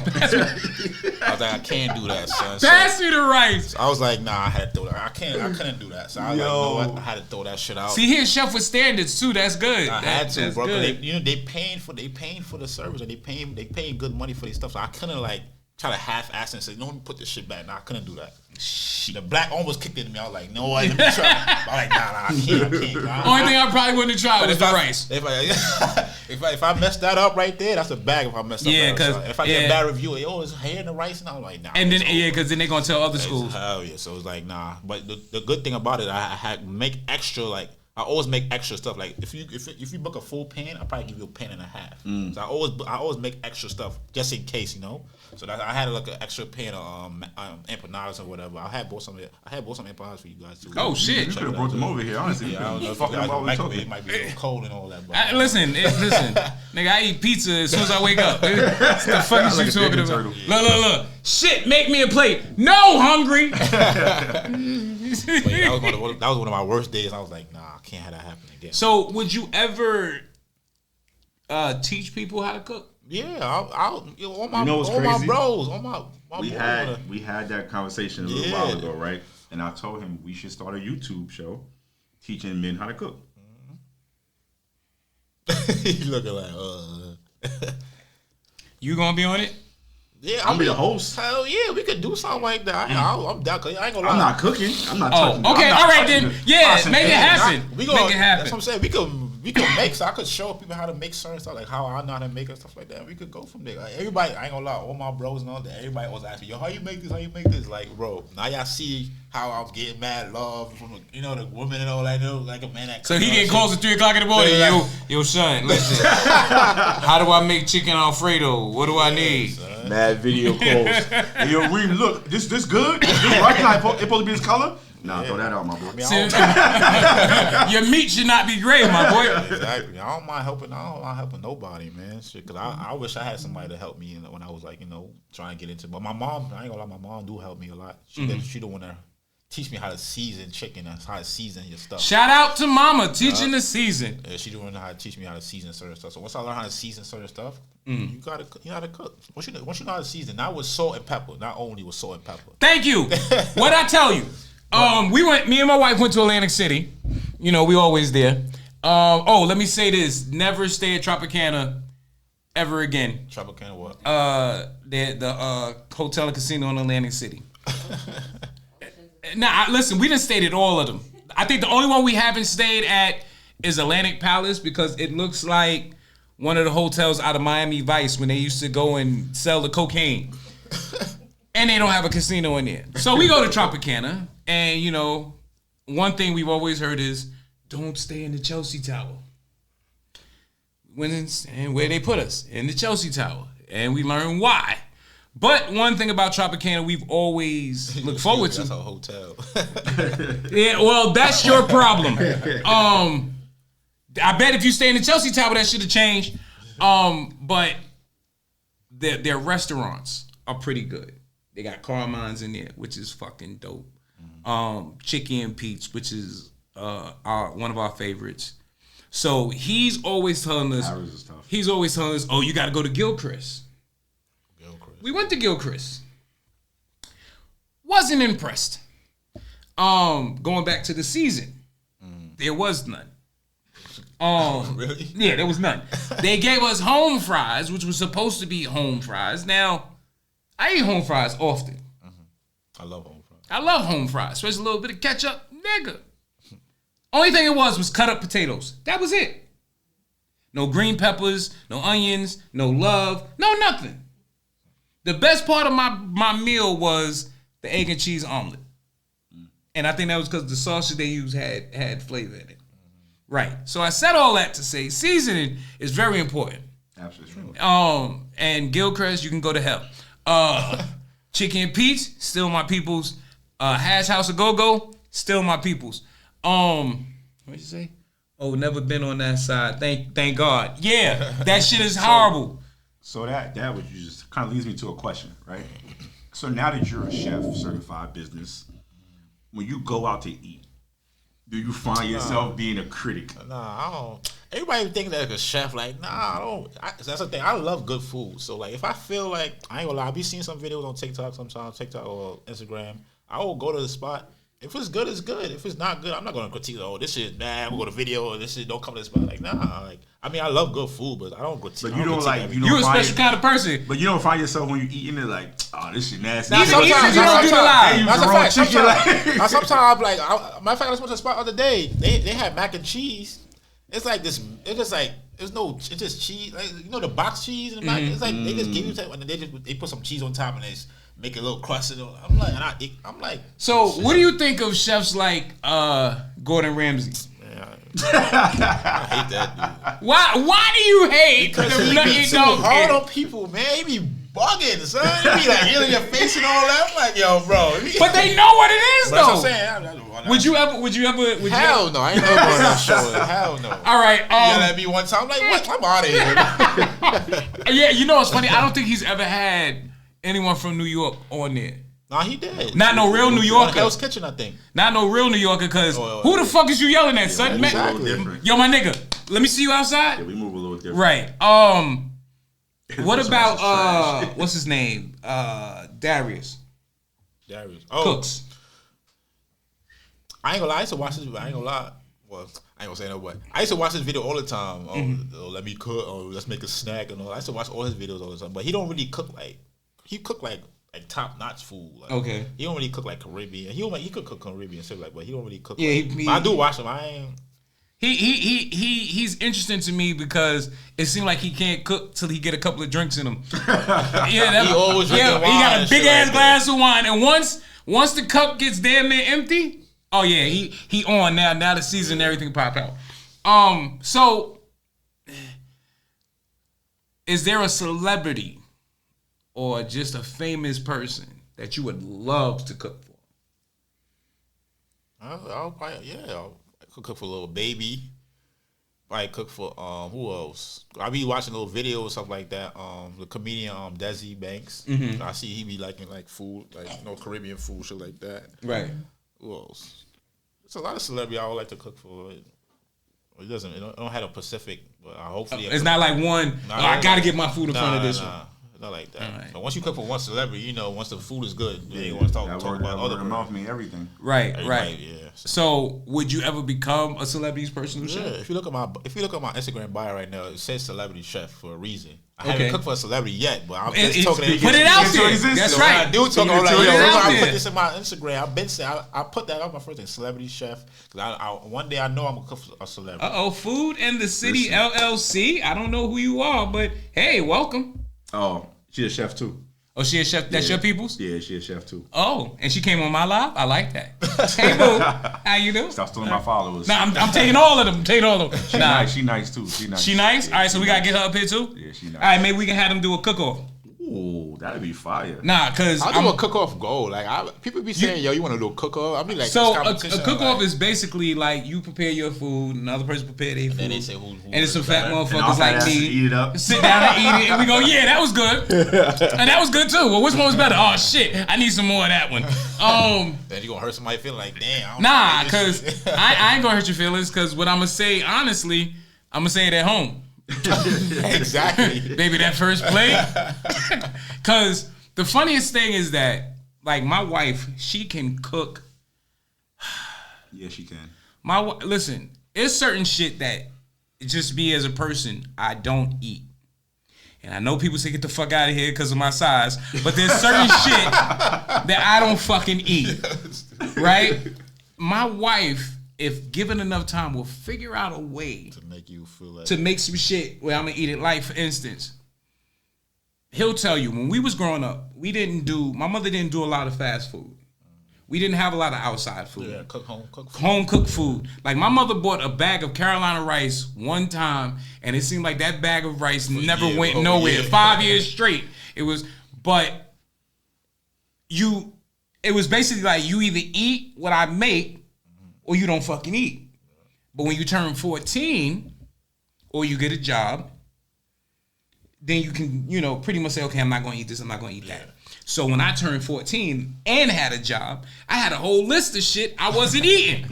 [SPEAKER 3] I was like, I can't do that, son.
[SPEAKER 1] Pass me the rice.
[SPEAKER 3] So I was like, nah, I had to throw that. I couldn't do that. So I was like, you know what? I had to throw that shit out.
[SPEAKER 1] See, here's chef with standards too. That's good.
[SPEAKER 3] I had to, bro. They paying for the service and they paying good money for their stuff. So I couldn't like try to half-ass and say, no, let me put this shit back. Nah, I couldn't do that. The black almost kicked into me. I was like, no, let me try. I'm like, nah, I can't.
[SPEAKER 1] Only thing I probably wouldn't have tried was the rice.
[SPEAKER 3] If I messed that up right there, that's a bag. If I messed up,
[SPEAKER 1] because
[SPEAKER 3] if I get a bad review, it's hair in the rice, and I'm like, nah.
[SPEAKER 1] And then because then they're gonna tell other schools.
[SPEAKER 3] Hell yeah. So it's like, nah. But the good thing about it, I had make extra like. I always make extra stuff. Like if you book a full pan, I probably give you a pan and a half. So I always make extra stuff just in case, So that I had like an extra pan of empanadas or whatever. I had bought some empanadas for you guys too.
[SPEAKER 1] Oh shit!
[SPEAKER 2] You could have brought them over here, honestly.
[SPEAKER 3] Yeah, I don't know if you guys it might be a little cold and all that. But
[SPEAKER 1] listen, nigga, I eat pizza as soon as I wake up. What the fuck is you talking about? Look. Shit, make me a plate. No, hungry.
[SPEAKER 3] That was one of my worst days. I was like, nah, I can't have that happen again.
[SPEAKER 1] So, would you ever teach people how to cook?
[SPEAKER 3] Yeah, all my bros, all my
[SPEAKER 2] we had that conversation a little while ago, right? And I told him we should start a YouTube show teaching men how to cook.
[SPEAKER 3] He looking like,
[SPEAKER 1] You gonna be on it?
[SPEAKER 3] Yeah,
[SPEAKER 2] I'll be the host.
[SPEAKER 3] Hell yeah, we could do something like that. I'm down. I ain't gonna lie.
[SPEAKER 2] I'm not cooking. I'm not touching.
[SPEAKER 1] Okay, all right then. Yeah, make it happen. Make it happen.
[SPEAKER 3] That's what I'm saying. We could make. So I could show people how to make certain stuff, like how I know how to make and stuff like that. We could go from there. Like everybody, I ain't gonna lie. All my bros and all that. Everybody always ask me, yo, how you make this? How you make this? Like, bro, now y'all see how I was getting mad love from the women and all that. Like a man that.
[SPEAKER 1] So he getting calls at 3 o'clock in the morning. Yo, son, listen. How do I make chicken Alfredo? What do I need?
[SPEAKER 2] Mad video calls. Hey, yo, Reem, look, this good? This right now, it's supposed to be this color? Nah, throw that out, my boy.
[SPEAKER 1] Your meat should not be gray, my boy.
[SPEAKER 3] Exactly. I don't mind helping nobody, man. Shit, cause I wish I had somebody to help me when I was like, trying to get into. But my mom, I ain't gonna lie, my mom do help me a lot. She the one that teach me how to season chicken and how to season your stuff.
[SPEAKER 1] Shout out to Mama teaching the season.
[SPEAKER 3] Yeah, she the one how to teach me how to season certain stuff. So once I learn how to season certain stuff, you know how to cook. Once you know how to season, not with salt and pepper, not only with salt and pepper.
[SPEAKER 1] Thank you. What I tell you? Me and my wife went to Atlantic City. We always there. Let me say this: never stay at Tropicana ever again.
[SPEAKER 3] Tropicana what?
[SPEAKER 1] The hotel and casino in Atlantic City. Now, listen, we done stayed at all of them. I think the only one we haven't stayed at is Atlantic Palace because it looks like one of the hotels out of Miami Vice when they used to go and sell the cocaine. And they don't have a casino in there. So we go to Tropicana, and, one thing we've always heard is, don't stay in the Chelsea Tower. And where they put us, in the Chelsea Tower. And we learn why. But one thing about Tropicana we've always looked forward to.
[SPEAKER 3] That's a hotel.
[SPEAKER 1] Yeah, well, that's your problem. I bet if you stay in the Chelsea Tower, that should have changed. But their restaurants are pretty good. They got Carmine's in there, which is fucking dope. Chicky and Pete's, which is one of our favorites. So he's always telling us. Oh, you got to go to Gilchrist. We went to Gilchrist. Wasn't impressed. Going back to the season, there was none.
[SPEAKER 3] Really?
[SPEAKER 1] Yeah, there was none. They gave us home fries, which was supposed to be home fries. Now, I eat home fries often.
[SPEAKER 3] I love home fries.
[SPEAKER 1] I love home fries, especially a little bit of ketchup, nigga. Only thing it was cut up potatoes. That was it. No green peppers, no onions, no love, no nothing. The best part of my meal was the egg and cheese omelet. And I think that was because the sausage they used had flavor in it. Right. So I said all that to say seasoning is very important.
[SPEAKER 2] Absolutely.
[SPEAKER 1] And Gilchrist, you can go to hell. Chicken and Pete's, still my people's. Hash House of Go-Go, still my people's. What'd you say? Oh, never been on that side. Thank God. Yeah, that shit is horrible.
[SPEAKER 2] So that was just kind of leads me to a question, right? So now that you're a chef, certified business, when you go out to eat, do you find yourself being a critic?
[SPEAKER 3] Nah, I don't. Everybody think that a chef, like, I don't. That's the thing. I love good food. So, like, if I feel like, I ain't gonna lie, I be seeing some videos on TikTok sometimes, TikTok or Instagram. I will go to the spot. If it's good, it's good. If it's not good, I'm not gonna critique. Oh, this shit bad. I'm gonna go to video. Or this shit don't come to the spot. Like, nah. Like, I mean, I love good food, but I don't critique.
[SPEAKER 2] But you don't like.
[SPEAKER 1] You're a special kind of person.
[SPEAKER 2] But you don't find yourself when you eating it like, oh, this shit nasty.
[SPEAKER 1] Even you don't do the live.
[SPEAKER 3] That's a fact. Sometimes I'm like, matter of fact, I just went to the spot the other day. They had mac and cheese. It's like this. It's just like it's just cheese. Like, the box cheese and mac. It's like they just give you and they put some cheese on top and they just make a little crust. I'm like.
[SPEAKER 1] So what do you think of chefs like Gordon Ramsay?
[SPEAKER 3] I hate that dude.
[SPEAKER 1] Why do you hate?
[SPEAKER 3] Because he be too hard on people, man. He be bugging, son. He be like healing your face and all that. I'm like, yo, bro.
[SPEAKER 1] But they know what it is, though.
[SPEAKER 3] That's what I'm saying. Would you ever?
[SPEAKER 1] Hell
[SPEAKER 3] no. I ain't never going to that show. Hell no.
[SPEAKER 1] All right.
[SPEAKER 3] Yell at me one time. I'm like, what? I'm out of here.
[SPEAKER 1] Yeah, it's funny. I don't think he's ever had anyone from New York on there.
[SPEAKER 3] Nah, he did.
[SPEAKER 1] Not no real New Yorker.
[SPEAKER 3] Hell's Kitchen, I think.
[SPEAKER 1] Not no real New Yorker, because who the fuck is you yelling at, son?
[SPEAKER 2] Exactly.
[SPEAKER 1] Yo, my nigga, let me see you outside.
[SPEAKER 2] Yeah, we move a little different.
[SPEAKER 1] Right. What about what's his name? Darius.
[SPEAKER 3] Oh.
[SPEAKER 1] Cooks.
[SPEAKER 3] I ain't gonna lie. I used to watch this. I ain't gonna lie. Well, I ain't gonna say no what. I used to watch this video all the time. Let me cook. Let's make a snack and all. I used to watch all his videos all the time. But he don't really cook like. He cook like top notch food. Like,
[SPEAKER 1] okay.
[SPEAKER 3] He don't really cook like Caribbean. He could cook Caribbean stuff like, but he don't really cook.
[SPEAKER 1] Yeah.
[SPEAKER 3] Like, I do watch him. I ain't.
[SPEAKER 1] He's interesting to me because it seemed like he can't cook till he get a couple of drinks in him. Yeah,
[SPEAKER 3] he always drinking wine.
[SPEAKER 1] He got a big ass
[SPEAKER 3] like
[SPEAKER 1] glass of wine, and once the cup gets damn near empty, oh yeah, he on now. Now the season and everything pop out. So is there a celebrity or just a famous person that you would love to cook for?
[SPEAKER 3] I'll probably, I'll cook for a little baby. Probably cook for who else? I be watching little videos or stuff like that. The comedian Desi Banks.
[SPEAKER 1] Mm-hmm.
[SPEAKER 3] I see he be liking like food, like Caribbean food, shit like that.
[SPEAKER 1] Right.
[SPEAKER 3] Who else? There's a lot of celebrity I would like to cook for. It doesn't. It don't have a specific. But hopefully,
[SPEAKER 1] it's not like one. I gotta get my food in front of this one.
[SPEAKER 3] Not like that.
[SPEAKER 1] Right.
[SPEAKER 3] But once you cook for one celebrity, once the food is good, you want to talk about other people.
[SPEAKER 2] Mouth mean everything.
[SPEAKER 1] Right.
[SPEAKER 3] Yeah.
[SPEAKER 1] So, would you ever become a celebrity's personal chef?
[SPEAKER 3] Yeah. If you look at my Instagram bio right now, it says celebrity chef for a reason. I haven't cooked for a celebrity yet, but I'm just talking.
[SPEAKER 1] Put it out there. That's right.
[SPEAKER 3] I do talk. I'm like, I put this in my Instagram. I've been saying I put that up my first thing, celebrity chef. Because one day I know I'm gonna cook for a celebrity.
[SPEAKER 1] Food and the City LLC. I don't know who you are, but hey, welcome.
[SPEAKER 2] Oh, she a chef too.
[SPEAKER 1] Oh, she a chef? That's your people's?
[SPEAKER 2] Yeah, she a chef too.
[SPEAKER 1] Oh, and she came on my live? I like that. Hey, boo. How you doing?
[SPEAKER 2] Stop stealing my followers.
[SPEAKER 1] Nah, I'm taking all of them.
[SPEAKER 2] She nice too. She nice.
[SPEAKER 1] She nice? All right, so we got to get her up here too?
[SPEAKER 2] Yeah, she nice.
[SPEAKER 1] All right, maybe we can have them do a cook-off.
[SPEAKER 2] Ooh, that'd be fire.
[SPEAKER 1] Nah, because
[SPEAKER 3] I'll do a cook-off goal. Like, people be saying, yo, you want to do a cook-off? I be like,
[SPEAKER 1] so a cook-off is basically like you prepare your food, and another person prepare their food.
[SPEAKER 3] And they say who
[SPEAKER 1] and it's some fat motherfuckers
[SPEAKER 2] and
[SPEAKER 1] like me.
[SPEAKER 2] Eat it up.
[SPEAKER 1] Sit down and eat it, and we go, yeah, that was good. And that was good too. Well, which one was better? Oh, shit, I need some more of that one.
[SPEAKER 3] Then you going to hurt somebody feeling like, damn.
[SPEAKER 1] Nah, because I ain't going to hurt your feelings, because what I'm going to say, honestly, I'm going to say it at home.
[SPEAKER 3] Exactly.
[SPEAKER 1] Baby, that first plate. Because the funniest thing is that, like, my wife, she can cook.
[SPEAKER 2] Yeah, she can.
[SPEAKER 1] Listen, it's certain shit that just me as a person, I don't eat. And I know people say get the fuck out of here because of my size, but there's certain shit that I don't fucking eat. Right? My wife, if given enough time, will figure out a way
[SPEAKER 3] to make you feel like,
[SPEAKER 1] to make some shit where I'm gonna eat it. Like, for instance, he'll tell you when we was growing up, my mother didn't do a lot of fast food. We didn't have a lot of outside food.
[SPEAKER 3] Yeah, home cooked food.
[SPEAKER 1] Home cooked food. Like, my mother bought a bag of Carolina rice one time, and it seemed like that bag of rice never went nowhere. 5 years straight. It was basically like you either eat what I make or you don't fucking eat. But when you turn 14 or you get a job, then you can, pretty much say, okay, I'm not going to eat this, I'm not going to eat that. So when I turned 14 and had a job, I had a whole list of shit I wasn't eating.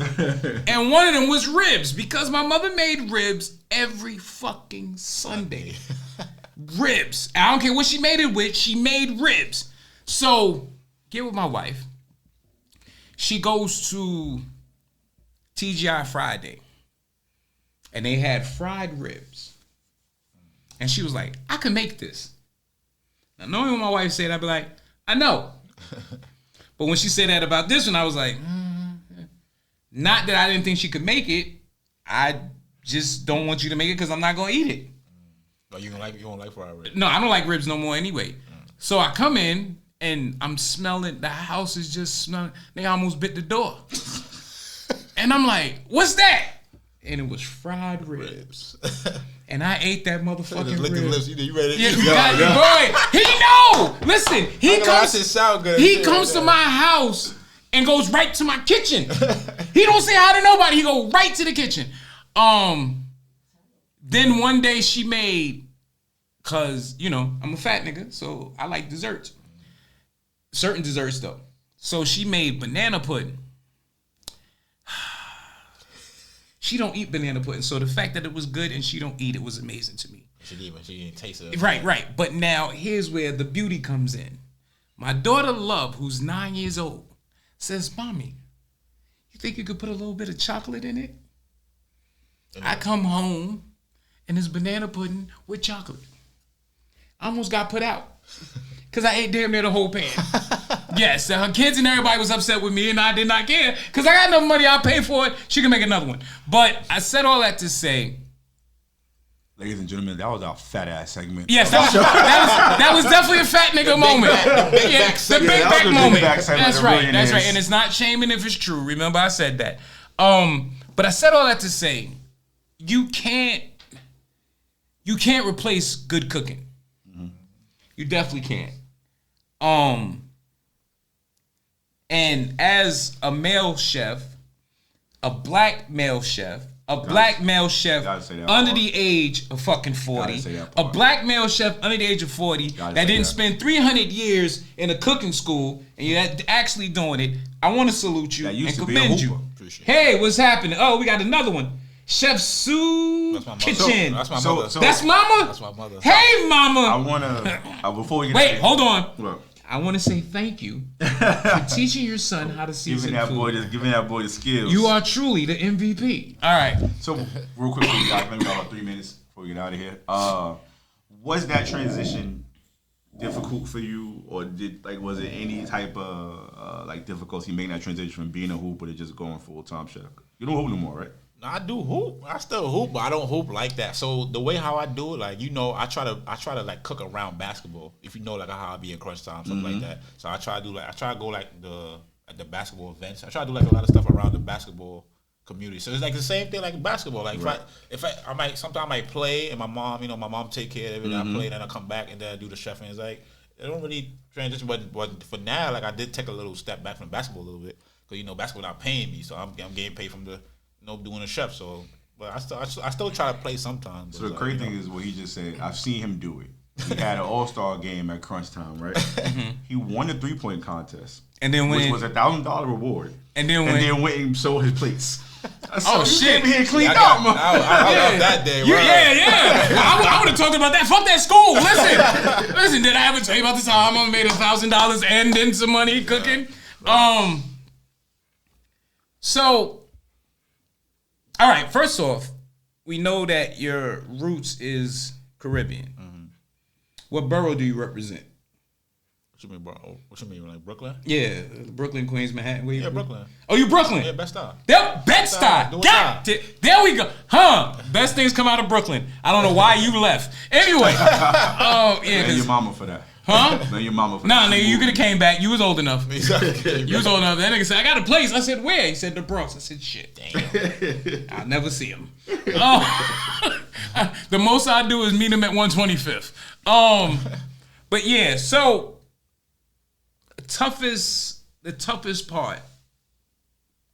[SPEAKER 1] And one of them was ribs, because my mother made ribs every fucking Sunday. Ribs. I don't care what she made it with, she made ribs. So, get with my wife. She goes to TGI Friday, and they had fried ribs. And she was like, I can make this. Now, knowing what my wife said, I'd be like, I know. But when she said that about this one, I was like, not that I didn't think she could make it. I just don't want you to make it because I'm not going to eat it.
[SPEAKER 3] Oh, you don't like fried ribs?
[SPEAKER 1] No, I don't like ribs no more anyway. So I come in, and I'm smelling, the house is just smelling. They almost bit the door. And I'm like, what's that? And it was fried ribs. And I ate that motherfucking rib.
[SPEAKER 3] Lips. You ready to eat?
[SPEAKER 1] Boy, he know. Listen, he comes to my house and goes right to my kitchen. He don't say hi to nobody. He go right to the kitchen. Then one day she made, cause I'm a fat nigga, so I like desserts. Certain desserts though. So she made banana pudding. She don't eat banana pudding, so the fact that it was good and she don't eat it was amazing to me.
[SPEAKER 3] She didn't taste it.
[SPEAKER 1] Right. But now here's where the beauty comes in. My daughter Love, who's 9 years old, says, "Mommy, you think you could put a little bit of chocolate in it?" I come home and it's banana pudding with chocolate. I almost got put out because I ate damn near the whole pan. Yes, her kids and everybody was upset with me, and I did not care because I got enough money. I'll pay for it. She can make another one. But I said all that to say,
[SPEAKER 2] ladies and gentlemen, that was our fat ass segment.
[SPEAKER 1] yes, that was definitely a fat nigga moment. The big back moment. That's right. And it's not shaming if it's true. Remember, I said that. But I said all that to say, you can't replace good cooking. Mm-hmm. You definitely can't. And as a male chef, a black male chef, a black male chef under the age of fucking 40, a black male chef under the age of 40 that didn't spend 300 years in a cooking school and you're actually doing it. I want to salute you and commend you. Hey, what's happening? Oh, we got another one. Chef Sue Kitchen.
[SPEAKER 3] That's my mother.
[SPEAKER 1] That's mama?
[SPEAKER 3] That's my mother.
[SPEAKER 1] Hey, mama.
[SPEAKER 2] I want to, before we get
[SPEAKER 1] Wait, hold on.
[SPEAKER 2] Look.
[SPEAKER 1] I want to say thank you for teaching your son how to season food.
[SPEAKER 2] Giving that boy the skills.
[SPEAKER 1] You are truly the MVP. All right.
[SPEAKER 2] So, real quick, we got about 3 minutes before we get out of here. Was that transition difficult for you, or was it any type of difficulty making that transition from being a hooper to just going full-time chef? You don't hoop no more, right?
[SPEAKER 3] No, I do hoop. I still hoop, but I don't hoop like that. So the way how I do it, I try to cook around basketball. If you know how I be in crunch time, something like that. So I try to do I try to go at the basketball events. I try to do a lot of stuff around the basketball community. So it's the same thing like basketball. If I sometimes I might play and my mom take care of everything. I play, then I come back and then I do the chefing. It's it don't really transition, but for now, I did take a little step back from basketball a little bit because basketball not paying me, so I'm getting paid from the doing a chef. So, but I still try to play sometimes.
[SPEAKER 2] So the crazy thing is what he just said. I've seen him do it. He had an all-star game at crunch time, right? He won the 3-point contest,
[SPEAKER 1] and then
[SPEAKER 2] which was $1,000 reward. And then went and sold his plates.
[SPEAKER 1] Oh shit!
[SPEAKER 2] Came here and cleaned up.
[SPEAKER 3] I love that day.
[SPEAKER 1] Yeah. I would have talked about that. Fuck that school. Listen. Did I ever tell you about this time I made $1,000 and then some money cooking? So. All right, first off, we know that your roots is Caribbean. Mm-hmm. What borough do you represent?
[SPEAKER 3] What you mean, bro? What you mean, like Brooklyn?
[SPEAKER 1] Yeah, Brooklyn, Queens, Manhattan.
[SPEAKER 3] Yeah, Brooklyn.
[SPEAKER 1] Oh, you Brooklyn?
[SPEAKER 3] Yeah, Bed-Stuy.
[SPEAKER 1] Bed-Stuy. There we go. Best things come out of Brooklyn. I don't know why you left. Anyway.
[SPEAKER 2] And your mama for that.
[SPEAKER 1] Huh?
[SPEAKER 2] No, your mama for
[SPEAKER 1] that.
[SPEAKER 2] Nah,
[SPEAKER 1] nigga, you could have came back. You was old enough. You was old enough. That nigga said, I got a place. I said, where? He said, the Bronx. I said, shit, damn. I'll never see him. The most I do is meet him at 125th. But yeah, so the toughest part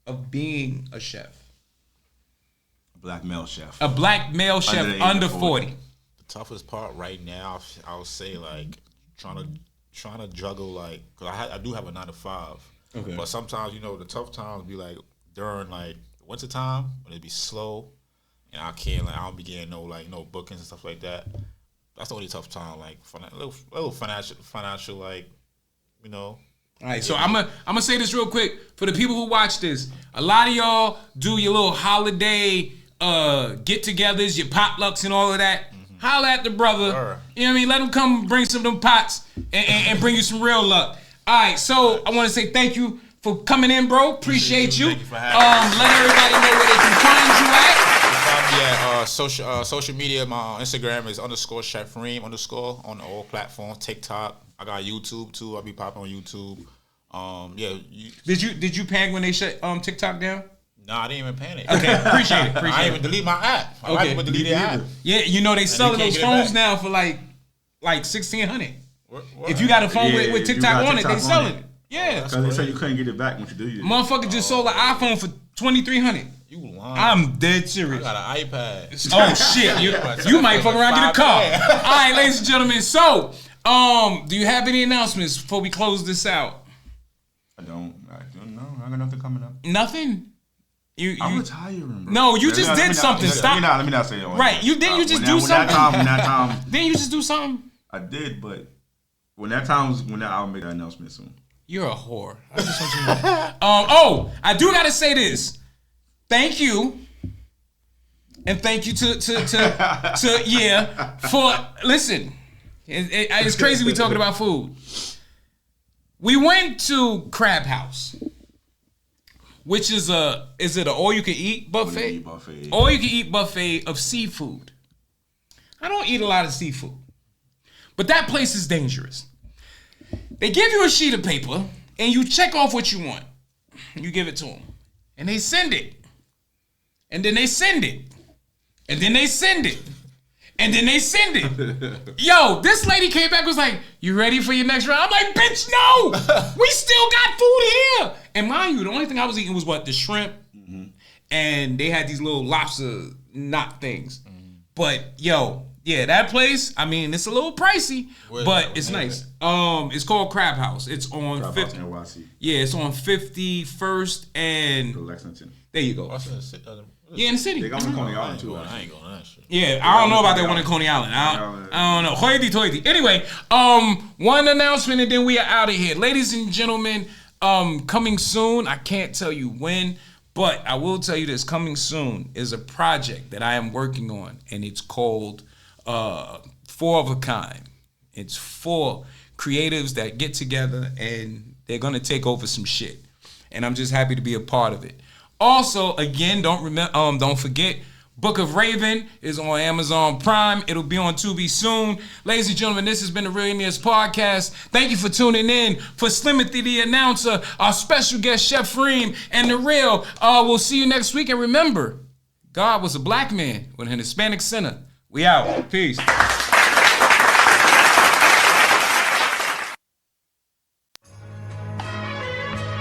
[SPEAKER 1] of being a chef.
[SPEAKER 2] A black male chef.
[SPEAKER 1] A black male chef under 40.
[SPEAKER 3] The toughest part right now, I would say trying to juggle because I do have a 9-to-5. Okay. But sometimes the tough times be during winter time when it be slow and I don't be getting no bookings and stuff like that. That's the only tough time little financial
[SPEAKER 1] All right, so I'm gonna say this real quick for the people who watch this. A lot of y'all do your little holiday get-togethers, your potlucks and all of that. Holla at the brother. Sure. You know what I mean? Let him come bring some of them pots and bring you some real luck. All right, so I want to say thank you for coming in, bro. Appreciate you.
[SPEAKER 3] Thank you for having me.
[SPEAKER 1] Let everybody know where they can find you at.
[SPEAKER 3] Social media. My Instagram is _Chef Reem _ on all platforms. TikTok. I got YouTube too. I'll be popping on YouTube.
[SPEAKER 1] Did you panic when they shut TikTok down?
[SPEAKER 3] No, I didn't even panic.
[SPEAKER 1] Okay, appreciate it.
[SPEAKER 3] I didn't even delete my app. I didn't even delete the app.
[SPEAKER 1] Yeah, they selling those phones now for like $1,600. If you got a phone with TikTok on it, they selling it. Yeah.
[SPEAKER 2] Because they said you couldn't get it back once you do it.
[SPEAKER 1] Motherfucker just sold an iPhone for $2,300.
[SPEAKER 3] You lying.
[SPEAKER 1] I'm dead serious.
[SPEAKER 3] I got an iPad.
[SPEAKER 1] Oh shit. You might fuck around and get a car. All right, ladies and gentlemen. So, do you have any announcements before we close this out?
[SPEAKER 2] I don't know. I got nothing coming up.
[SPEAKER 1] Nothing?
[SPEAKER 2] I'm retiring, bro.
[SPEAKER 1] No, you just did something. Stop.
[SPEAKER 2] Let me not say that.
[SPEAKER 1] Right. You just do something.
[SPEAKER 2] When that time.
[SPEAKER 1] Didn't you just do something?
[SPEAKER 2] I did, but when I'll make that announcement soon.
[SPEAKER 1] You're a whore. I just want you to know. I do gotta say this. Thank you. And thank you to listen. It's crazy we talking about food. We went to Crab House, which is it an all-you-can-eat buffet? All-you-can-eat buffet of seafood. I don't eat a lot of seafood, but that place is dangerous. They give you a sheet of paper, and you check off what you want. You give it to them, and they send it. And then they send it. And then they send it. And then they send it. Yo, this lady came back and was like, you ready for your next round? I'm like, bitch, no! We still got food here! And mind you, the only thing I was eating was what? The shrimp and they had these little lobster knot things. But yo, yeah, that place, I mean, it's a little pricey, but it's nice. It's called Crab House. It's on
[SPEAKER 2] Crab House NYC.
[SPEAKER 1] Yeah, it's on 51st and
[SPEAKER 2] Lexington.
[SPEAKER 1] There you go. Yeah, in the city.
[SPEAKER 2] They got one in Coney Island too.
[SPEAKER 3] I ain't going to that shit.
[SPEAKER 1] Yeah, I don't know about that one in Coney Island. I don't know. Hoity toity. Anyway, one announcement and then we are out of here. Ladies and gentlemen, coming soon, I can't tell you when, but I will tell you this, coming soon is a project that I am working on, and it's called Four of a Kind. It's 4 creatives that get together and they're gonna take over some shit. And I'm just happy to be a part of it. Also, again, don't forget, Book of Raven is on Amazon Prime. It'll be on Tubi soon. Ladies and gentlemen, this has been the Reallionaires podcast. Thank you for tuning in. For Slimothy the announcer, our special guest, Chef Reem, and The Real, we'll see you next week. And remember, God was a black man with an Hispanic sinner. We out. Peace.